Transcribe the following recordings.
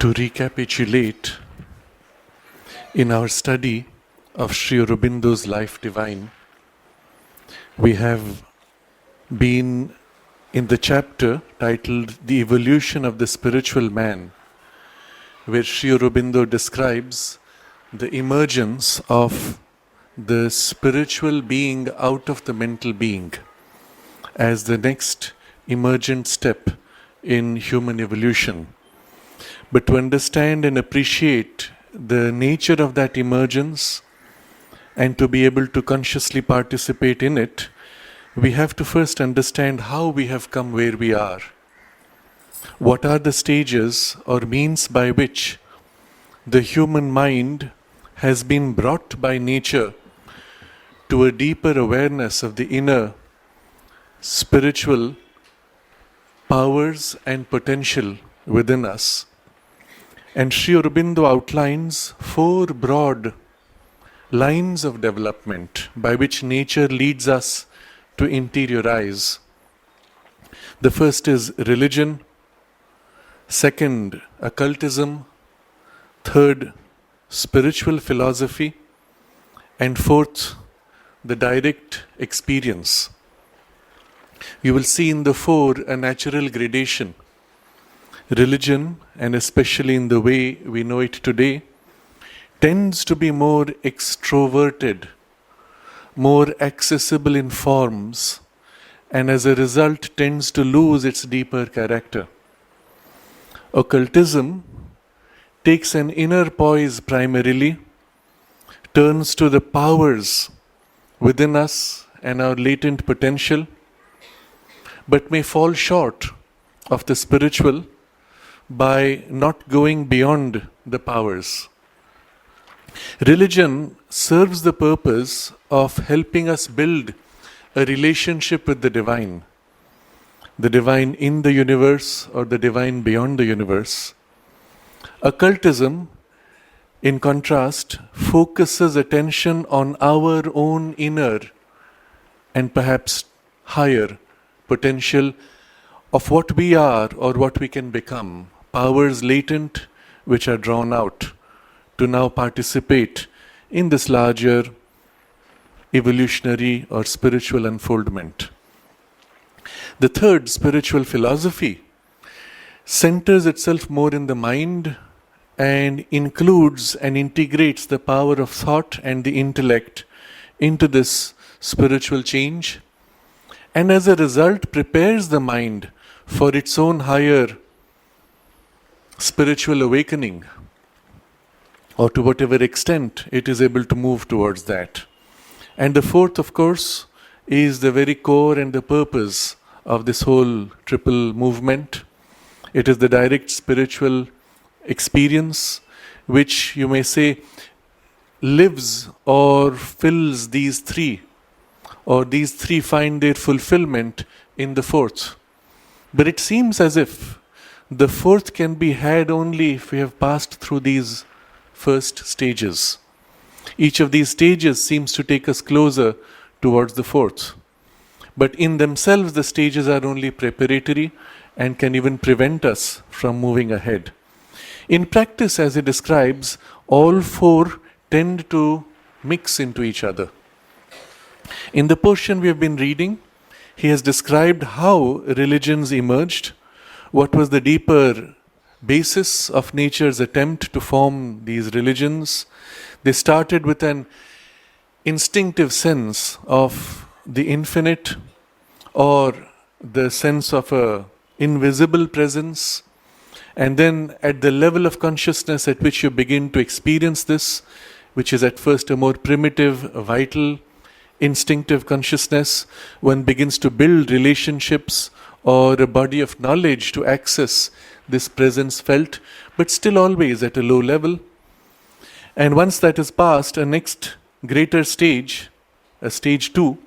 To recapitulate, in our study of Sri Aurobindo's Life Divine, we have been in the chapter titled The Evolution of the Spiritual Man, where Sri Aurobindo describes the emergence of the spiritual being out of the mental being as the next emergent step in human evolution. But to understand and appreciate the nature of that emergence and to be able to consciously participate in it, we have to first understand how we have come where we are. What are the stages or means by which the human mind has been brought by nature to a deeper awareness of the inner spiritual powers and potential within us. And Sri Aurobindo outlines 4 broad lines of development by which nature leads us to interiorize. The first is religion, second, occultism, third, spiritual philosophy, and fourth, the direct experience. You will see in the 4 a natural gradation. Religion, and especially in the way we know it today, tends to be more extroverted, more accessible in forms, and as a result tends to lose its deeper character. Occultism takes an inner poise primarily, turns to the powers within us and our latent potential, but may fall short of the spiritual by not going beyond the powers. Religion serves the purpose of helping us build a relationship with the divine in the universe or the divine beyond the universe. Occultism, in contrast, focuses attention on our own inner and perhaps higher potential of what we are or what we can become, powers latent which are drawn out to now participate in this larger evolutionary or spiritual unfoldment. The third, spiritual philosophy, centers itself more in the mind and includes and integrates the power of thought and the intellect into this spiritual change, and as a result prepares the mind for its own higher spiritual awakening, or to whatever extent it is able to move towards that. And the fourth, of course, is the very core and the purpose of this whole triple movement. It is the direct spiritual experience which, you may say, lives or fills these 3, or these 3 find their fulfillment in the fourth. But it seems as if the fourth can be had only if we have passed through these first stages. Each of these stages seems to take us closer towards the fourth. But in themselves, the stages are only preparatory and can even prevent us from moving ahead. In practice, as he describes, all 4 tend to mix into each other. In the portion we have been reading, he has described how religions emerged, what was the deeper basis of nature's attempt to form these religions. They started with an instinctive sense of the infinite, or the sense of an invisible presence, and then at the level of consciousness at which you begin to experience this, which is at first a more primitive, vital, instinctive consciousness, one begins to build relationships or a body of knowledge to access this presence felt, but still always at a low level. And once that is passed, a next greater stage, a stage 2,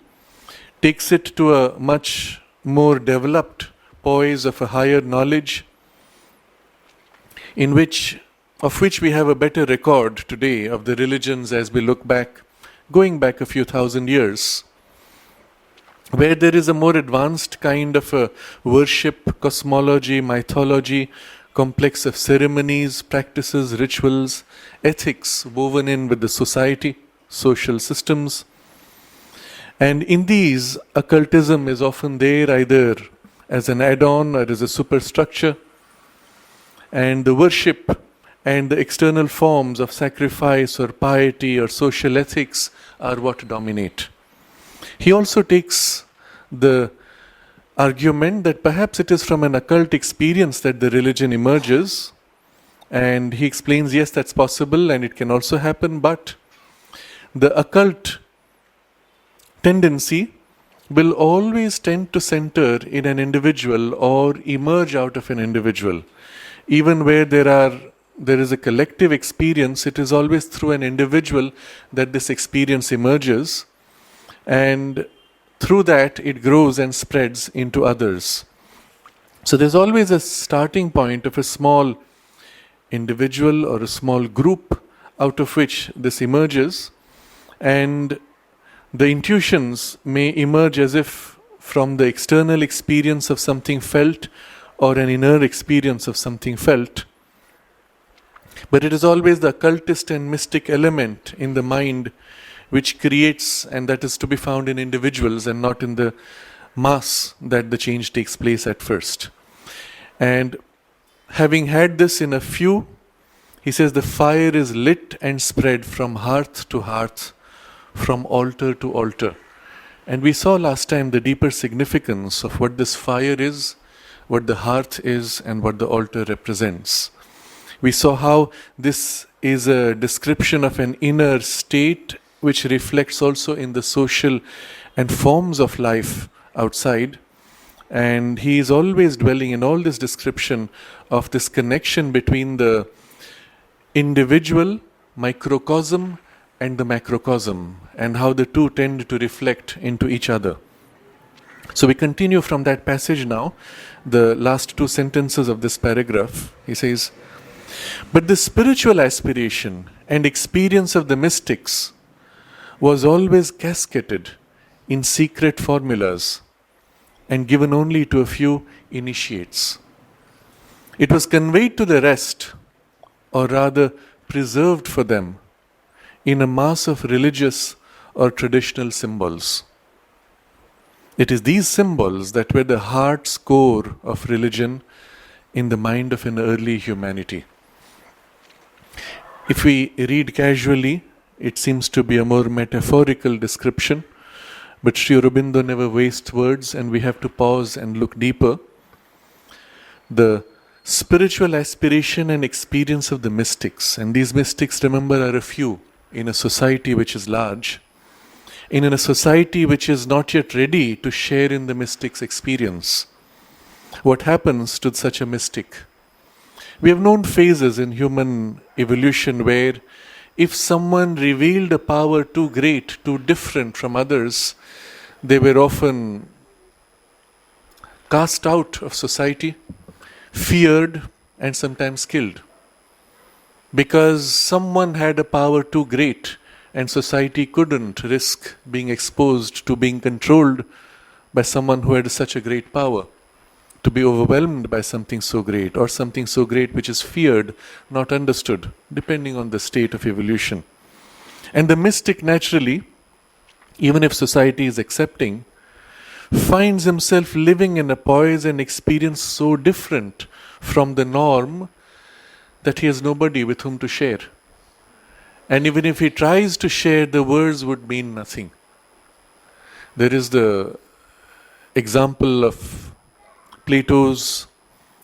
takes it to a much more developed poise of a higher knowledge, of which we have a better record today of the religions as we look back, going back a few thousand years, where there is a more advanced kind of a worship, cosmology, mythology, complex of ceremonies, practices, rituals, ethics woven in with the society, social systems. And in these, occultism is often there either as an add-on or as a superstructure. And the worship and the external forms of sacrifice or piety or social ethics are what dominate. He also takes the argument that perhaps it is from an occult experience that the religion emerges, and he explains, yes, that's possible and it can also happen, but the occult tendency will always tend to center in an individual or emerge out of an individual. Even where there is a collective experience, it is always through an individual that this experience emerges, and through that it grows and spreads into others. So there's always a starting point of a small individual or a small group out of which this emerges, and the intuitions may emerge as if from the external experience of something felt or an inner experience of something felt. But it is always the occultist and mystic element in the mind which creates, and that is to be found in individuals and not in the mass, that the change takes place at first. And having had this in a few, he says the fire is lit and spread from hearth to hearth, from altar to altar. And we saw last time the deeper significance of what this fire is, what the hearth is, and what the altar represents. We saw how this is a description of an inner state which reflects also in the social and forms of life outside. And he is always dwelling in all this description of this connection between the individual, microcosm, and the macrocosm, and how the two tend to reflect into each other. So we continue from that passage now, the last two sentences of this paragraph. He says, "But the spiritual aspiration and experience of the mystics was always cascaded in secret formulas and given only to a few initiates. It was conveyed to the rest, or rather preserved for them, in a mass of religious or traditional symbols. It is these symbols that were the heart's core of religion in the mind of an early humanity." If we read casually, it seems to be a more metaphorical description, but Sri Aurobindo never wastes words, and we have to pause and look deeper. The spiritual aspiration and experience of the mystics, and these mystics, remember, are a few in a society which is large, in a society which is not yet ready to share in the mystic's experience. What happens to such a mystic? We have known phases in human evolution where if someone revealed a power too great, too different from others, they were often cast out of society, feared, and sometimes killed. Because someone had a power too great and society couldn't risk being exposed to being controlled by someone who had such a great power, to be overwhelmed by something so great, or something so great which is feared, not understood, depending on the state of evolution. And the mystic naturally, even if society is accepting, finds himself living in a poise and experience so different from the norm that he has nobody with whom to share. And even if he tries to share, the words would mean nothing. There is the example of Plato's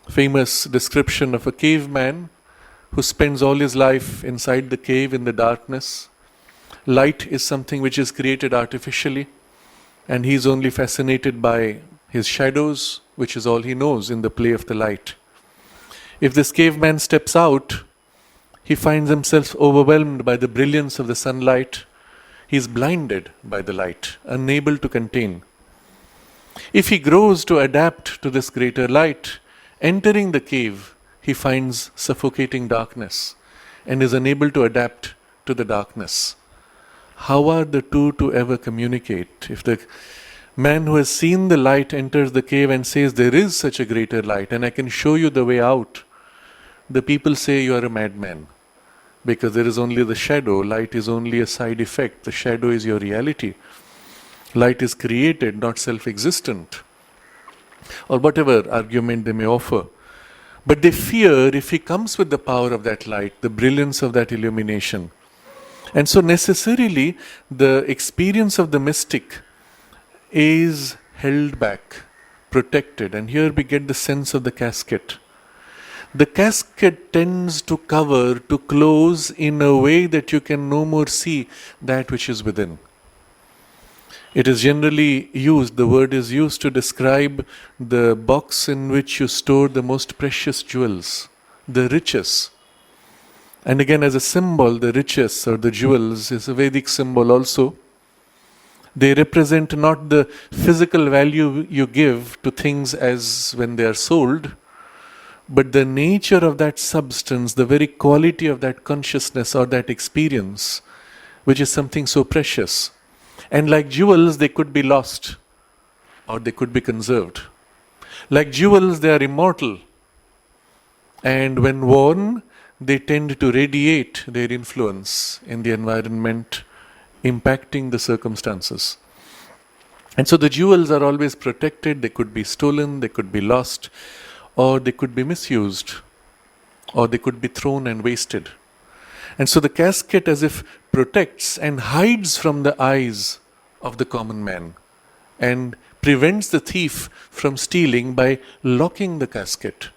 famous description of a caveman who spends all his life inside the cave in the darkness. Light is something which is created artificially, and he is only fascinated by his shadows, which is all he knows in the play of the light. If this caveman steps out, he finds himself overwhelmed by the brilliance of the sunlight. He is blinded by the light, unable to contain. If he grows to adapt to this greater light, entering the cave, he finds suffocating darkness and is unable to adapt to the darkness. How are the two to ever communicate? If the man who has seen the light enters the cave and says, "There is such a greater light and I can show you the way out," the people say you are a madman. Because there is only the shadow, light is only a side effect, the shadow is your reality. Light is created, not self-existent. Or whatever argument they may offer. But they fear if he comes with the power of that light, the brilliance of that illumination. And so necessarily the experience of the mystic is held back, protected. And here we get the sense of the casket. The casket tends to cover, to close in a way that you can no more see that which is within. It is generally used, the word is used to describe the box in which you store the most precious jewels, the riches. And again, as a symbol, the riches or the jewels is a Vedic symbol also. They represent not the physical value you give to things as when they are sold, but the nature of that substance, the very quality of that consciousness or that experience, which is something so precious. And like jewels, they could be lost or they could be conserved. Like jewels, they are immortal. And when worn, they tend to radiate their influence in the environment, impacting the circumstances. And so the jewels are always protected. They could be stolen, they could be lost, or they could be misused, or they could be thrown and wasted. And so the casket as if protects and hides from the eyes of the common man and prevents the thief from stealing by locking the casket.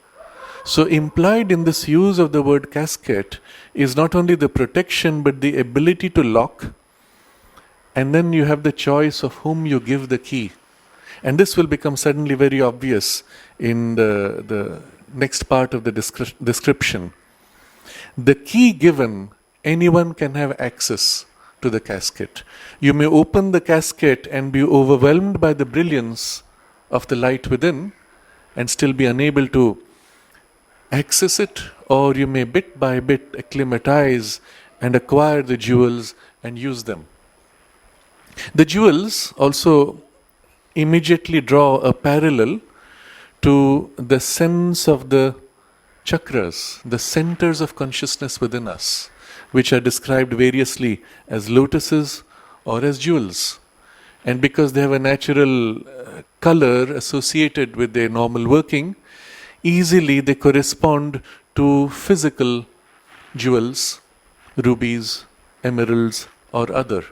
So implied in this use of the word casket is not only the protection but the ability to lock, and then you have the choice of whom you give the key. And this will become suddenly very obvious in the next part of the description. The key given, anyone can have access to the casket. You may open the casket and be overwhelmed by the brilliance of the light within and still be unable to access it, or you may bit by bit acclimatize and acquire the jewels and use them. The jewels also immediately draw a parallel to the sense of the chakras, the centers of consciousness within us, which are described variously as lotuses or as jewels. And because they have a natural color associated with their normal working, easily they correspond to physical jewels, rubies, emeralds, or other.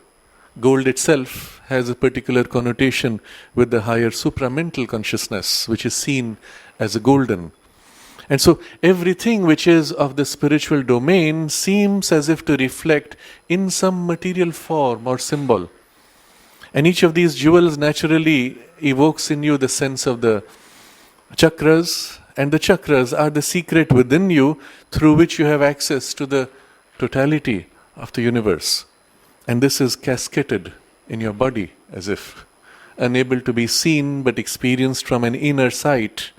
Gold itself has a particular connotation with the higher supramental consciousness, which is seen as a golden. And so everything which is of the spiritual domain seems as if to reflect in some material form or symbol. And each of these jewels naturally evokes in you the sense of the chakras, and the chakras are the secret within you through which you have access to the totality of the universe. And this is casketed in your body as if unable to be seen but experienced from an inner sight.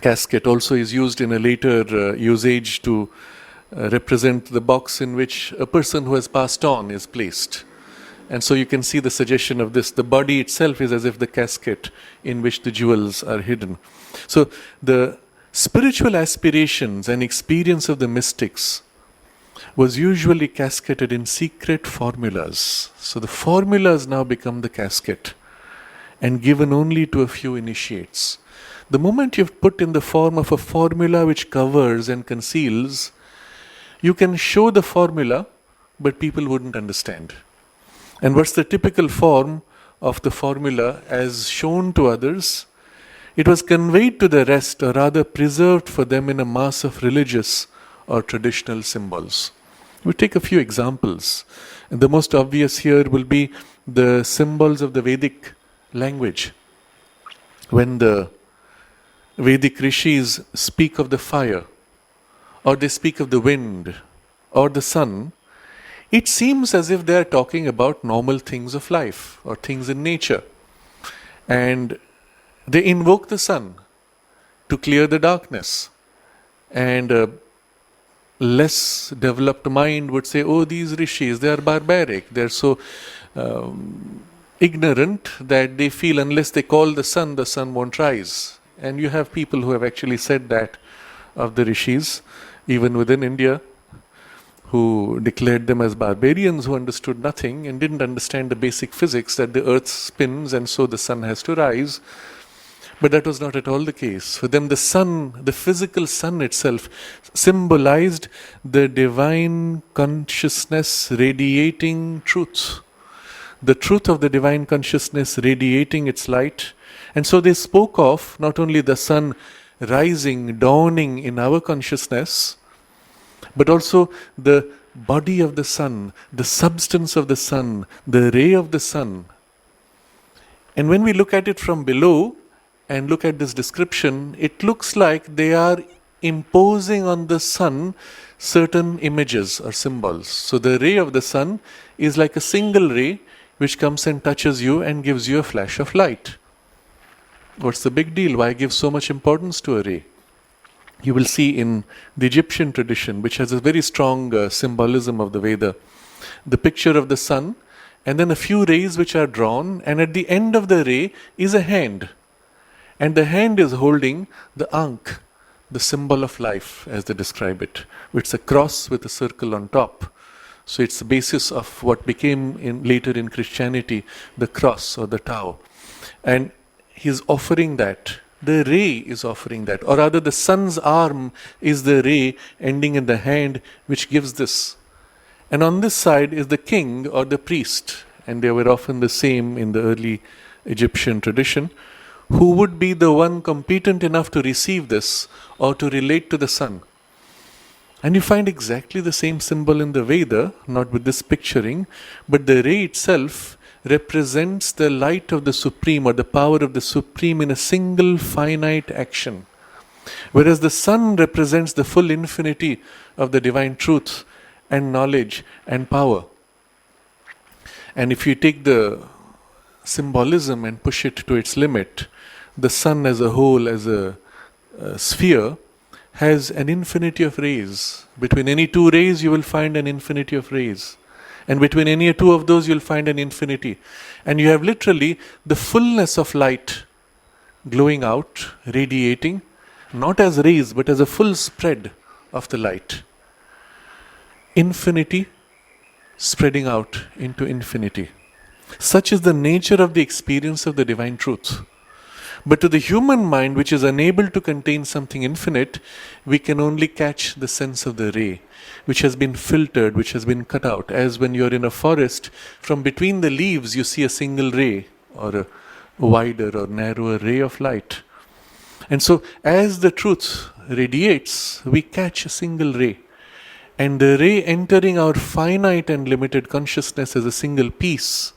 Casket also is used in a later usage to represent the box in which a person who has passed on is placed. And so you can see the suggestion of this. The body itself is as if the casket in which the jewels are hidden. So the spiritual aspirations and experience of the mystics was usually casketed in secret formulas. So the formulas now become the casket and given only to a few initiates. The moment you've put in the form of a formula which covers and conceals, you can show the formula, but people wouldn't understand. And what's the typical form of the formula as shown to others? It was conveyed to the rest, or rather preserved for them in a mass of religious or traditional symbols. We take a few examples. And the most obvious here will be the symbols of the Vedic language. When the Vedic rishis speak of the fire, or they speak of the wind, or the sun, it seems as if they are talking about normal things of life, or things in nature. And they invoke the sun to clear the darkness. And a less developed mind would say, oh, these rishis, they are barbaric, they are so ignorant that they feel unless they call the sun won't rise. And you have people who have actually said that of the rishis, even within India, who declared them as barbarians who understood nothing and didn't understand the basic physics that the earth spins and so the sun has to rise. But that was not at all the case. For them, the sun, the physical sun itself, symbolized the divine consciousness radiating truth. The truth of the divine consciousness radiating its light. And so they spoke of not only the sun rising, dawning in our consciousness, but also the body of the sun, the substance of the sun, the ray of the sun. And when we look at it from below and look at this description, it looks like they are imposing on the sun certain images or symbols. So the ray of the sun is like a single ray which comes and touches you and gives you a flash of light. What's the big deal? Why give so much importance to a ray? You will see in the Egyptian tradition, which has a very strong symbolism of the Veda, the picture of the sun, and then a few rays which are drawn, and at the end of the ray is a hand. And the hand is holding the Ankh, the symbol of life, as they describe it. It's a cross with a circle on top. So it's the basis of what became later in Christianity, the cross or the Tau. And he's offering that. The ray is offering that. Or rather, the sun's arm is the ray ending in the hand which gives this. And on this side is the king or the priest. And they were often the same in the early Egyptian tradition, who would be the one competent enough to receive this or to relate to the sun. And you find exactly the same symbol in the Veda, not with this picturing, but the ray itself represents the light of the Supreme or the power of the Supreme in a single finite action. Whereas the sun represents the full infinity of the divine truth and knowledge and power. And if you take the symbolism and push it to its limit, the sun as a whole, as a sphere, has an infinity of rays. Between any two rays you will find an infinity of rays. And between any two of those you'll find an infinity. And you have literally the fullness of light glowing out, radiating, not as rays but as a full spread of the light. Infinity spreading out into infinity. Such is the nature of the experience of the divine truth. But to the human mind, which is unable to contain something infinite, we can only catch the sense of the ray, which has been filtered, which has been cut out. As when you're in a forest, from between the leaves you see a single ray, or a wider or narrower ray of light. And so, as the truth radiates, we catch a single ray. And the ray entering our finite and limited consciousness as a single piece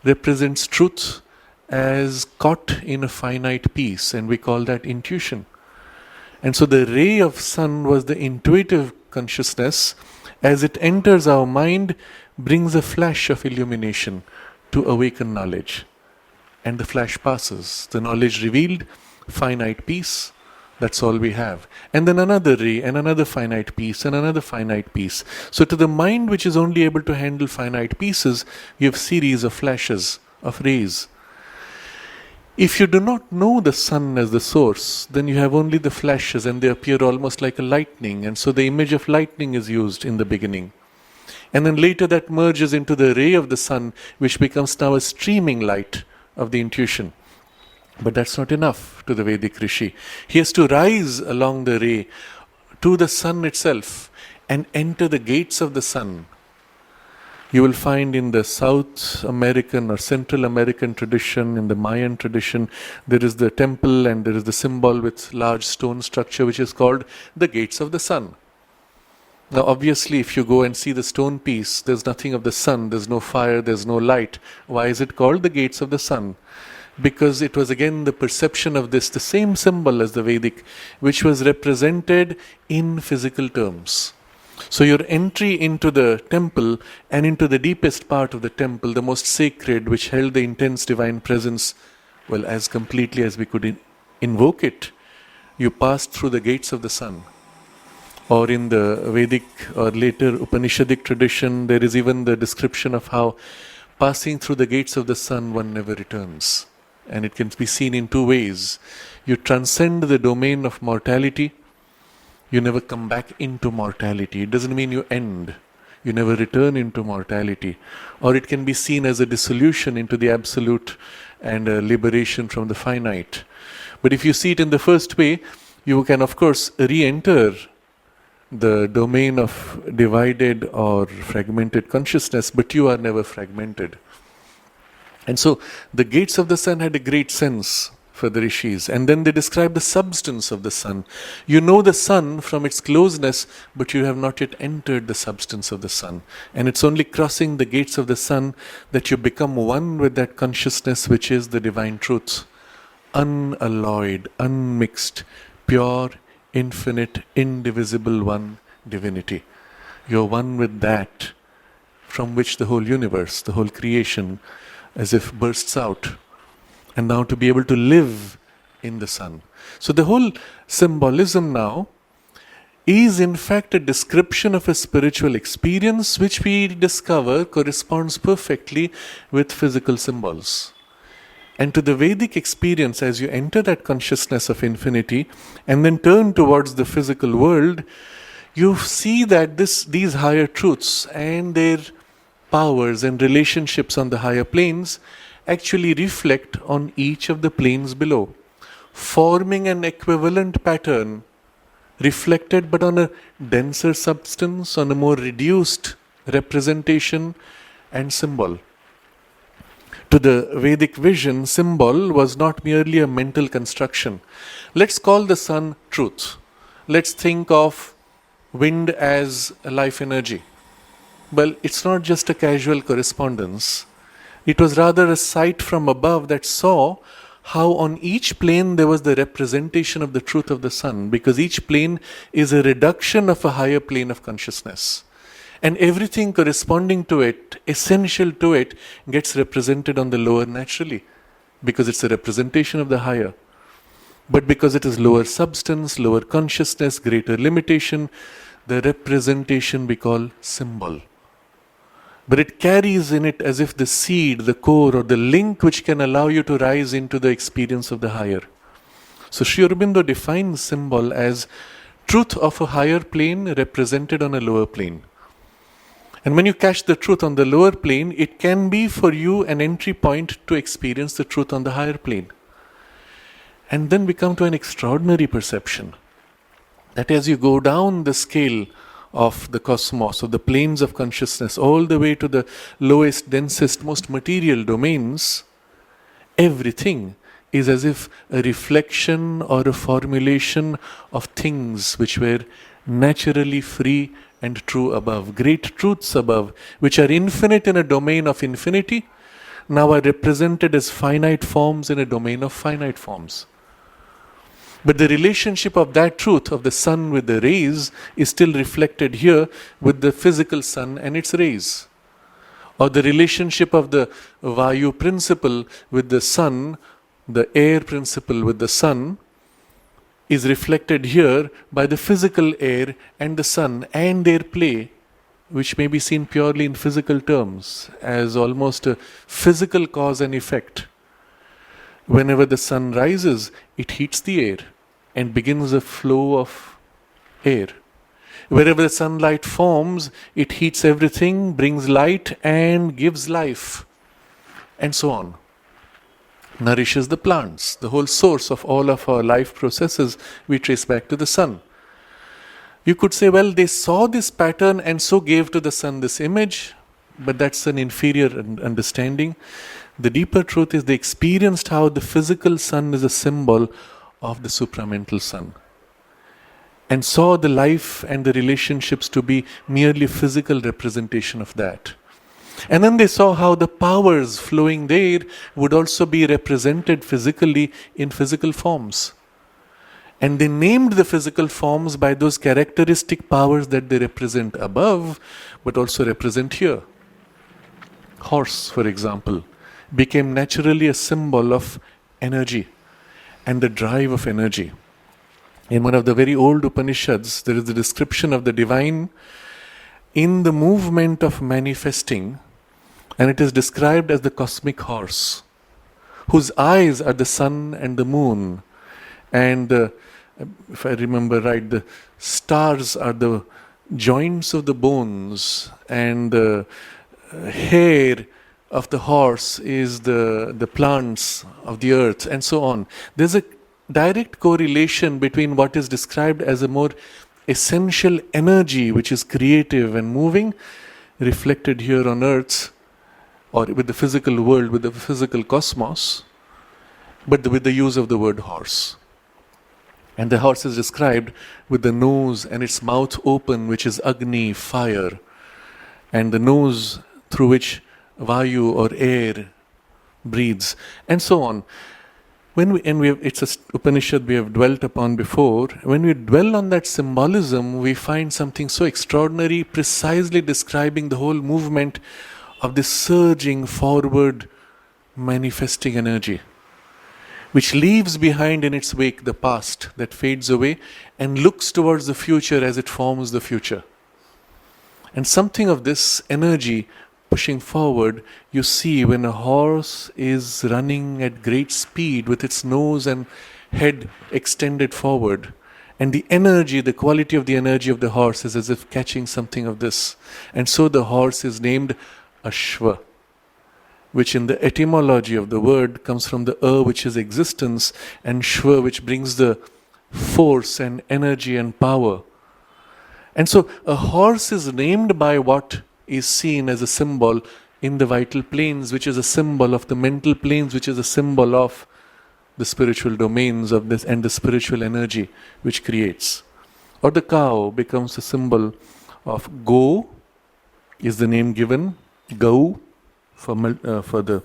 represents truth as caught in a finite piece, and we call that intuition. And so the ray of sun was the intuitive consciousness. As it enters our mind, brings a flash of illumination to awaken knowledge. And the flash passes. The knowledge revealed, finite piece, that's all we have. And then another ray, and another finite piece, and another finite piece. So to the mind which is only able to handle finite pieces, you have series of flashes, of rays. If you do not know the sun as the source, then you have only the flashes, and they appear almost like a lightning, and so the image of lightning is used in the beginning. And then later that merges into the ray of the sun, which becomes now a streaming light of the intuition. But that's not enough to the Vedic Rishi. He has to rise along the ray to the sun itself and enter the gates of the sun. You will find in the South American or Central American tradition, in the Mayan tradition, there is the temple and there is the symbol with large stone structure which is called the gates of the sun. Now obviously if you go and see the stone piece, there's nothing of the sun, there's no fire, there's no light. Why is it called the gates of the sun? Because it was again the perception of this, the same symbol as the Vedic, which was represented in physical terms. So your entry into the temple and into the deepest part of the temple, the most sacred, which held the intense divine presence, well, as completely as we could invoke it, you passed through the gates of the sun. Or in the Vedic or later Upanishadic tradition, there is even the description of how passing through the gates of the sun one never returns. And it can be seen in two ways. You transcend the domain of mortality You never come back into mortality. It doesn't mean you end. You never return into mortality. Or it can be seen as a dissolution into the absolute and a liberation from the finite. But if you see it in the first way, you can of course re-enter the domain of divided or fragmented consciousness, but you are never fragmented. And so the gates of the sun had a great sense for the rishis. And then they describe the substance of the sun. You know the sun from its closeness, but you have not yet entered the substance of the sun. And it's only crossing the gates of the sun that you become one with that consciousness which is the divine truth. Unalloyed, unmixed, pure, infinite, indivisible one divinity. You're one with that from which the whole universe, the whole creation, as if bursts out. And now to be able to live in the sun. So the whole symbolism now is in fact a description of a spiritual experience which we discover corresponds perfectly with physical symbols. And to the Vedic experience, as you enter that consciousness of infinity and then turn towards the physical world, you see that these higher truths and their powers and relationships on the higher planes actually reflect on each of the planes below, forming an equivalent pattern reflected but on a denser substance, on a more reduced representation and symbol. To the Vedic vision, symbol was not merely a mental construction. Let's call the sun truth. Let's think of wind as a life energy. Well, it's not just a casual correspondence. It was rather a sight from above that saw how on each plane there was the representation of the truth of the sun, because each plane is a reduction of a higher plane of consciousness. And everything corresponding to it, essential to it, gets represented on the lower naturally, because it's a representation of the higher. But because it is lower substance, lower consciousness, greater limitation, the representation we call symbol. But it carries in it as if the seed, the core, or the link which can allow you to rise into the experience of the higher. So Sri Aurobindo defines symbol as truth of a higher plane represented on a lower plane. And when you catch the truth on the lower plane, it can be for you an entry point to experience the truth on the higher plane. And then we come to an extraordinary perception that as you go down the scale of the cosmos, of the planes of consciousness, all the way to the lowest, densest, most material domains, everything is as if a reflection or a formulation of things which were naturally free and true above, great truths above, which are infinite in a domain of infinity, now are represented as finite forms in a domain of finite forms. But the relationship of that truth, of the sun with the rays, is still reflected here with the physical sun and its rays. Or the relationship of the Vayu principle with the sun, the air principle with the sun, is reflected here by the physical air and the sun and their play, which may be seen purely in physical terms as almost a physical cause and effect. Whenever the sun rises, it heats the air and begins a flow of air. Wherever the sunlight forms, it heats everything, brings light and gives life, and so on. Nourishes the plants. The whole source of all of our life processes we trace back to the sun. You could say, well, they saw this pattern and so gave to the sun this image, but that's an inferior understanding. The deeper truth is they experienced how the physical sun is a symbol of the supramental sun, and saw the life and the relationships to be merely physical representation of that. And then they saw how the powers flowing there would also be represented physically in physical forms. And they named the physical forms by those characteristic powers that they represent above, but also represent here. Horse, for example, became naturally a symbol of energy and the drive of energy. In one of the very old Upanishads, there is the description of the divine in the movement of manifesting, and it is described as the cosmic horse, whose eyes are the sun and the moon, and the if I remember right, the stars are the joints of the bones, and the hair of the horse is the plants of the earth, and so on. There's a direct correlation between what is described as a more essential energy, which is creative and moving, reflected here on earth, or with the physical world, with the physical cosmos, but with the use of the word horse. And the horse is described with the nose and its mouth open, which is Agni, fire, and the nose through which Vayu or air breathes, and so on. It's a Upanishad we have dwelt upon before. When we dwell on that symbolism, we find something so extraordinary, precisely describing the whole movement of this surging forward, manifesting energy, which leaves behind in its wake the past that fades away and looks towards the future as it forms the future. And something of this energy pushing forward, you see when a horse is running at great speed with its nose and head extended forward. And the energy, the quality of the energy of the horse is as if catching something of this. And so the horse is named Ashva, which in the etymology of the word comes from the which is existence, and Shva, which brings the force and energy and power. And so a horse is named by what is seen as a symbol in the vital planes, which is a symbol of the mental planes, which is a symbol of the spiritual domains of this and the spiritual energy which creates. Or the cow becomes a symbol of Go, is the name given, Gau for the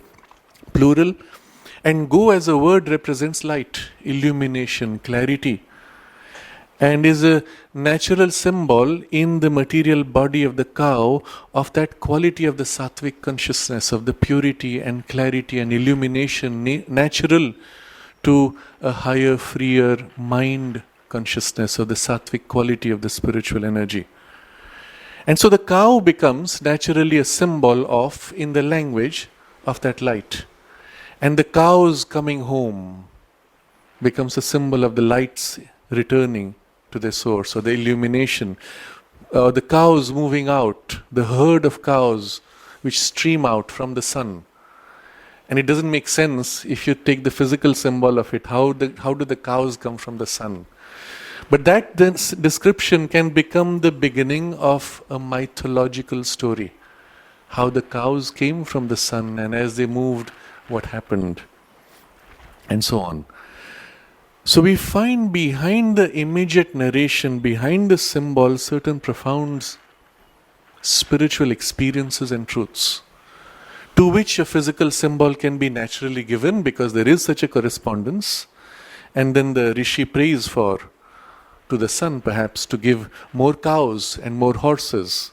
plural. And Go as a word represents light, illumination, clarity, and is a natural symbol in the material body of the cow of that quality of the sattvic consciousness, of the purity and clarity and illumination natural to a higher, freer mind consciousness, of the sattvic quality of the spiritual energy. And so the cow becomes naturally a symbol of, in the language, of that light. And the cows coming home becomes a symbol of the lights returning to their source, or the illumination. The cows moving out, the herd of cows which stream out from the sun. And it doesn't make sense if you take the physical symbol of it. How do the cows come from the sun? But that description can become the beginning of a mythological story. How the cows came from the sun, and as they moved, what happened, and so on. So we find behind the immediate narration, behind the symbol, certain profound spiritual experiences and truths, to which a physical symbol can be naturally given because there is such a correspondence. And then the rishi prays to the sun perhaps to give more cows and more horses.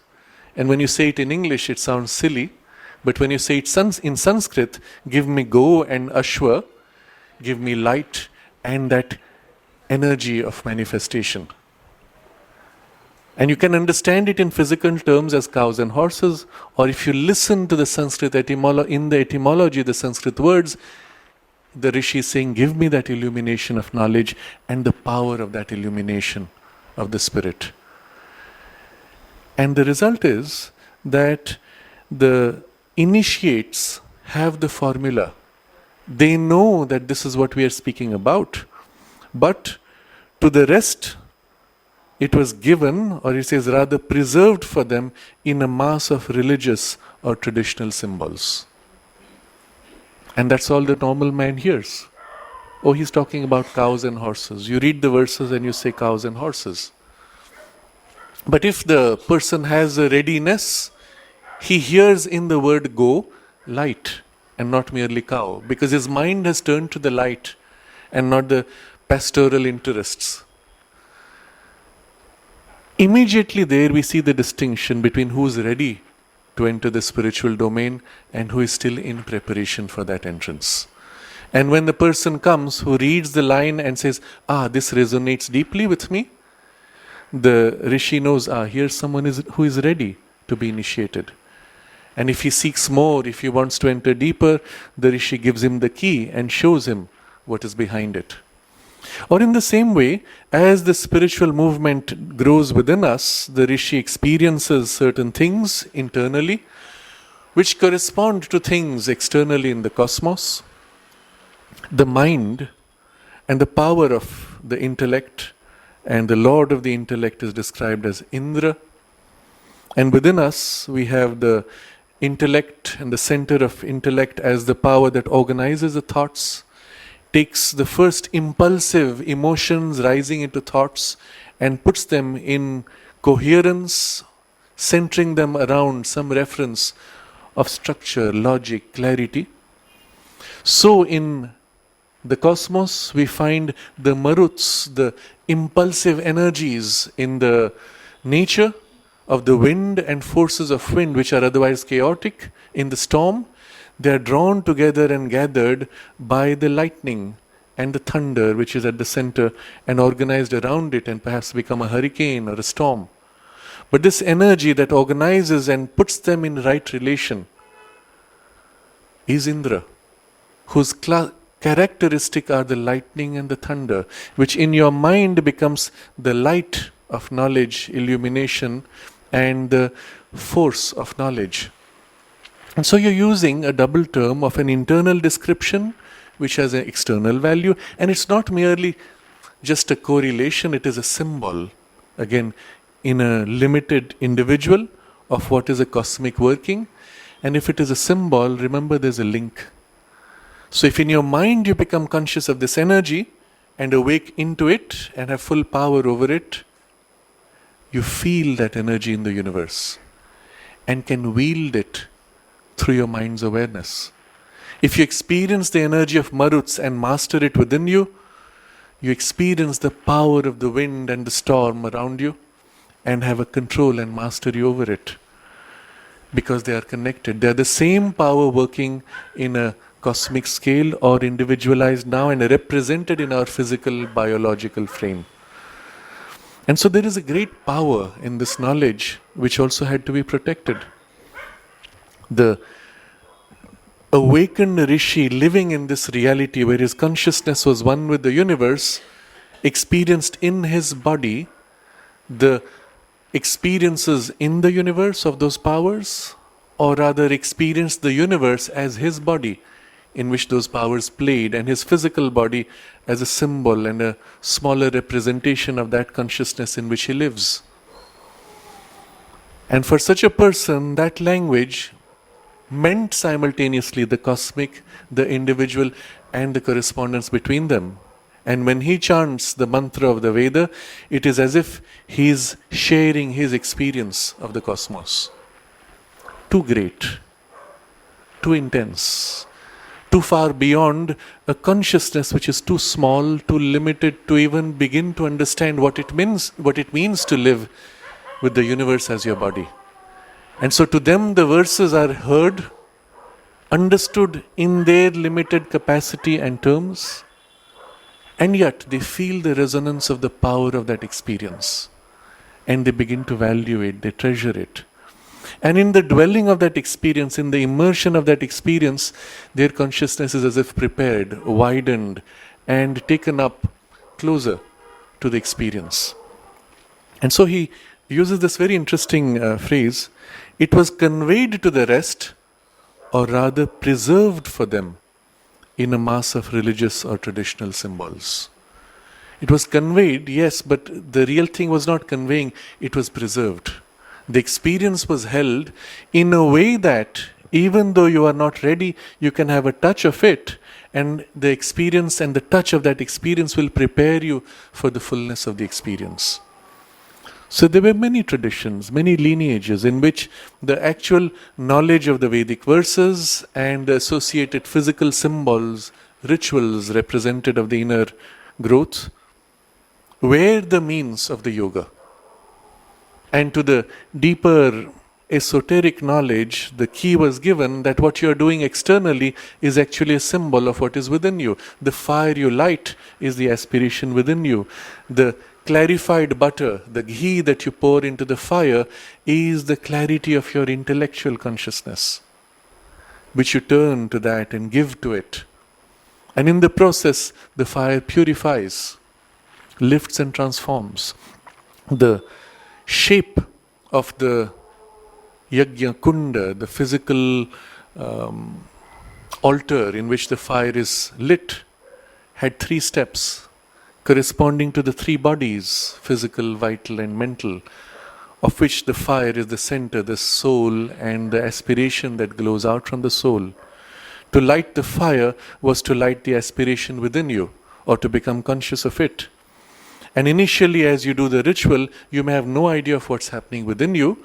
And when you say it in English, it sounds silly, but when you say it in Sanskrit, give me Go and Ashwa, give me light and that energy of manifestation. And you can understand it in physical terms as cows and horses, or if you listen to the Sanskrit in the etymology, the Sanskrit words, the rishi is saying, give me that illumination of knowledge and the power of that illumination of the spirit. And the result is that the initiates have the formula. They know that this is what we are speaking about. But to the rest, it was given, or it says rather preserved for them in a mass of religious or traditional symbols. And that's all the normal man hears. Oh, he's talking about cows and horses. You read the verses and you say cows and horses. But if the person has a readiness, he hears in the word Go, light, and not merely cow, because his mind has turned to the light and not the pastoral interests. Immediately there we see the distinction between who is ready to enter the spiritual domain and who is still in preparation for that entrance. And when the person comes who reads the line and says, this resonates deeply with me, the rishi knows, here's someone who is ready to be initiated. And if he seeks more, if he wants to enter deeper, the rishi gives him the key and shows him what is behind it. Or in the same way, as the spiritual movement grows within us, the Rishi experiences certain things internally which correspond to things externally in the cosmos. The mind and the power of the intellect and the lord of the intellect is described as Indra. And within us, we have the intellect and the center of intellect as the power that organizes the thoughts, takes the first impulsive emotions rising into thoughts and puts them in coherence, centering them around some reference of structure, logic, clarity. So in the cosmos, we find the maruts, the impulsive energies in the nature of the wind and forces of wind, which are otherwise chaotic in the storm. They are drawn together and gathered by the lightning and the thunder, which is at the center and organized around it and perhaps become a hurricane or a storm. But this energy that organizes and puts them in right relation is Indra, whose characteristic are the lightning and the thunder, which in your mind becomes the light of knowledge, illumination, and the force of knowledge. And so you're using a double term of an internal description which has an external value, and it's not merely just a correlation, it is a symbol, again, in a limited individual of what is a cosmic working. And if it is a symbol, remember there's a link. So if in your mind you become conscious of this energy and awake into it and have full power over it, you feel that energy in the universe and can wield it through your mind's awareness. If you experience the energy of maruts and master it within you, you experience the power of the wind and the storm around you and have a control and mastery over it. Because they are connected. They are the same power working in a cosmic scale or individualized now and represented in our physical biological frame. And so there is a great power in this knowledge which also had to be protected. The awakened rishi living in this reality where his consciousness was one with the universe experienced in his body the experiences in the universe of those powers, or rather experienced the universe as his body in which those powers played, and his physical body as a symbol and a smaller representation of that consciousness in which he lives. And for such a person, that language meant simultaneously the cosmic, the individual, and the correspondence between them. And when he chants the mantra of the Veda, it is as if he is sharing his experience of the cosmos. Too great, too intense, too far beyond a consciousness which is too small, too limited to even begin to understand what it means to live with the universe as your body. And so to them the verses are heard, understood in their limited capacity and terms, and yet they feel the resonance of the power of that experience. And they begin to value it, they treasure it. And in the dwelling of that experience, in the immersion of that experience, their consciousness is as if prepared, widened, and taken up closer to the experience. And so he uses this very interesting phrase, it was conveyed to the rest, or rather preserved for them, in a mass of religious or traditional symbols. It was conveyed, yes, but the real thing was not conveying, it was preserved. The experience was held in a way that even though you are not ready, you can have a touch of it, and the experience and the touch of that experience will prepare you for the fullness of the experience. So there were many traditions, many lineages in which the actual knowledge of the Vedic verses and the associated physical symbols, rituals represented of the inner growth were the means of the yoga. And to the deeper esoteric knowledge, the key was given that what you are doing externally is actually a symbol of what is within you. The fire you light is the aspiration within you. The clarified butter, the ghee that you pour into the fire, is the clarity of your intellectual consciousness, which you turn to that and give to it. And in the process, the fire purifies, lifts and transforms. The shape of the Yajna Kunda, the physical altar in which the fire is lit, had 3 steps corresponding to the 3 bodies, physical, vital and mental, of which the fire is the center, the soul and the aspiration that glows out from the soul. To light the fire was to light the aspiration within you, or to become conscious of it. And initially, as you do the ritual, you may have no idea of what's happening within you,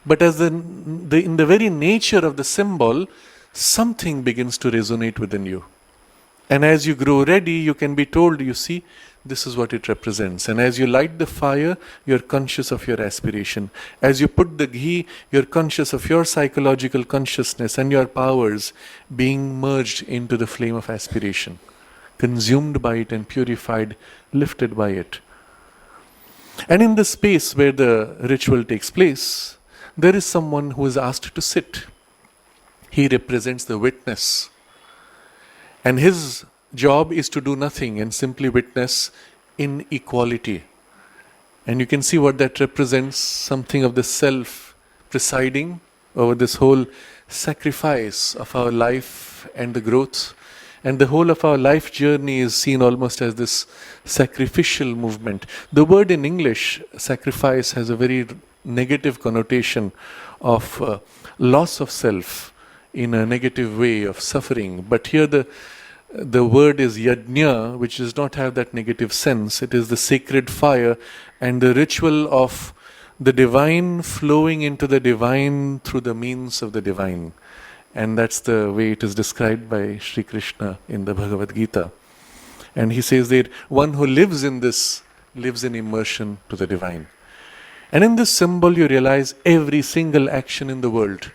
but as in the very nature of the symbol, something begins to resonate within you. And as you grow ready, you can be told, you see, this is what it represents. And as you light the fire, you're conscious of your aspiration. As you put the ghee, you're conscious of your psychological consciousness and your powers being merged into the flame of aspiration, consumed by it and purified, lifted by it. And in the space where the ritual takes place, there is someone who is asked to sit. He represents the witness. And his job is to do nothing and simply witness in equality. And you can see what that represents, something of the self presiding over this whole sacrifice of our life and the growth. And the whole of our life journey is seen almost as this sacrificial movement. The word in English, sacrifice, has a very negative connotation of loss of self in a negative way, of suffering. But here the word is yajna, which does not have that negative sense. It is the sacred fire and the ritual of the divine flowing into the divine through the means of the divine. And that's the way it is described by Sri Krishna in the Bhagavad Gita. And he says that one who lives in this lives in immersion to the divine. And in this symbol you realize every single action in the world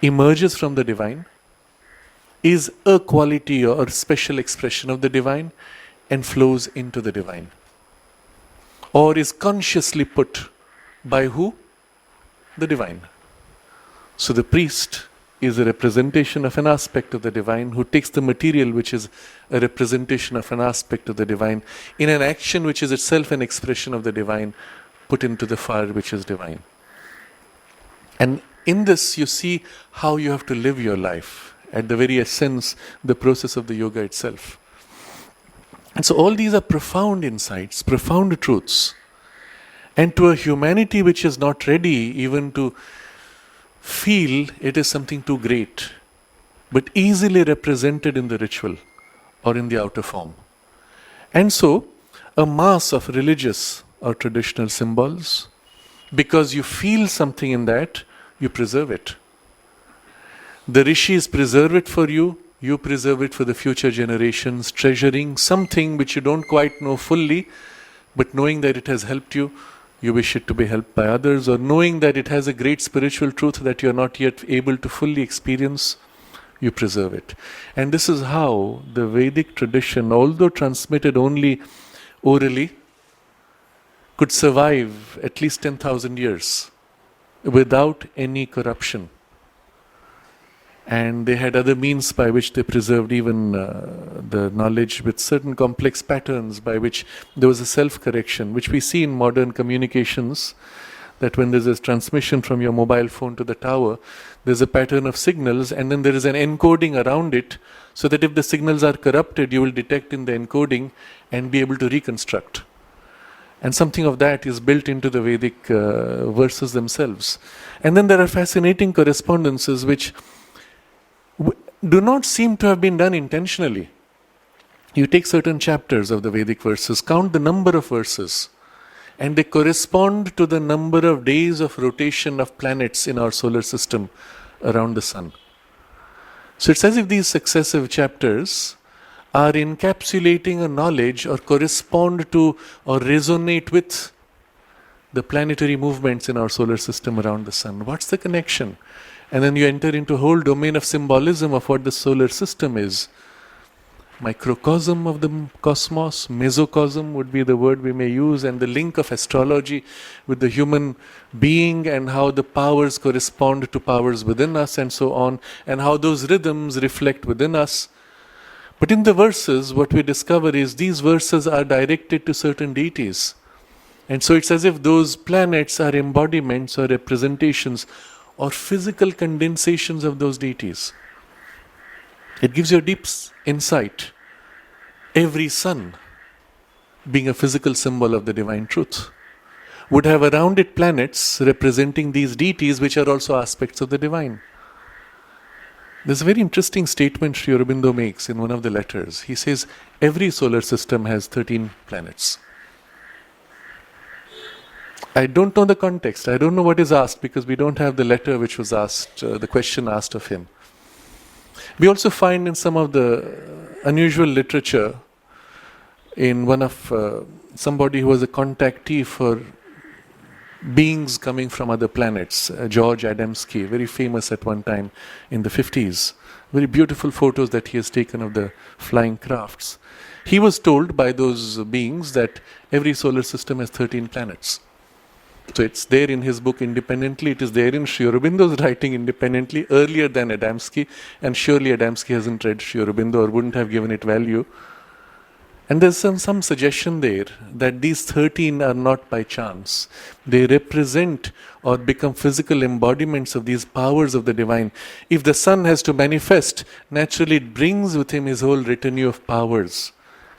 emerges from the divine, is a quality or special expression of the divine, and flows into the divine. Or is consciously put by who? The divine. So the priest is a representation of an aspect of the divine who takes the material which is a representation of an aspect of the divine in an action which is itself an expression of the divine, put into the fire which is divine. And in this you see how you have to live your life. At the very essence, the process of the yoga itself. And so all these are profound insights, profound truths. And to a humanity which is not ready even to feel it is something too great, but easily represented in the ritual or in the outer form. And so, a mass of religious or traditional symbols, because you feel something in that, you preserve it. The rishis preserve it for you, you preserve it for the future generations, treasuring something which you don't quite know fully, but knowing that it has helped you, you wish it to be helped by others, or knowing that it has a great spiritual truth that you are not yet able to fully experience, you preserve it. And this is how the Vedic tradition, although transmitted only orally, could survive at least 10,000 years without any corruption. And they had other means by which they preserved even the knowledge with certain complex patterns by which there was a self-correction, which we see in modern communications, that when there's a transmission from your mobile phone to the tower, there's a pattern of signals and then there is an encoding around it, so that if the signals are corrupted, you will detect in the encoding and be able to reconstruct. And something of that is built into the Vedic verses themselves. And then there are fascinating correspondences which do not seem to have been done intentionally. You take certain chapters of the Vedic verses, count the number of verses, and they correspond to the number of days of rotation of planets in our solar system around the sun. So it's as if these successive chapters are encapsulating a knowledge or correspond to or resonate with the planetary movements in our solar system around the sun. What's the connection? And then you enter into a whole domain of symbolism of what the solar system is. Microcosm of the cosmos, mesocosm would be the word we may use, and the link of astrology with the human being and how the powers correspond to powers within us and so on, and how those rhythms reflect within us. But in the verses, what we discover is these verses are directed to certain deities. And so it's as if those planets are embodiments or representations or physical condensations of those deities. It gives you a deep insight. Every sun, being a physical symbol of the divine truth, would have around it planets representing these deities, which are also aspects of the divine. There's a very interesting statement Sri Aurobindo makes in one of the letters. He says, every solar system has 13 planets. I don't know the context. I don't know what is asked because we don't have the letter which was asked, the question asked of him. We also find in some of the unusual literature, in one of somebody who was a contactee for beings coming from other planets, George Adamski, very famous at one time in the 50s. Very beautiful photos that he has taken of the flying crafts. He was told by those beings that every solar system has 13 planets. So it's there in his book independently, it is there in Sri Aurobindo's writing independently, earlier than Adamski, and surely Adamski hasn't read Sri Aurobindo or wouldn't have given it value. And there's some suggestion there that these 13 are not by chance. They represent or become physical embodiments of these powers of the divine. If the sun has to manifest, naturally it brings with him his whole retinue of powers,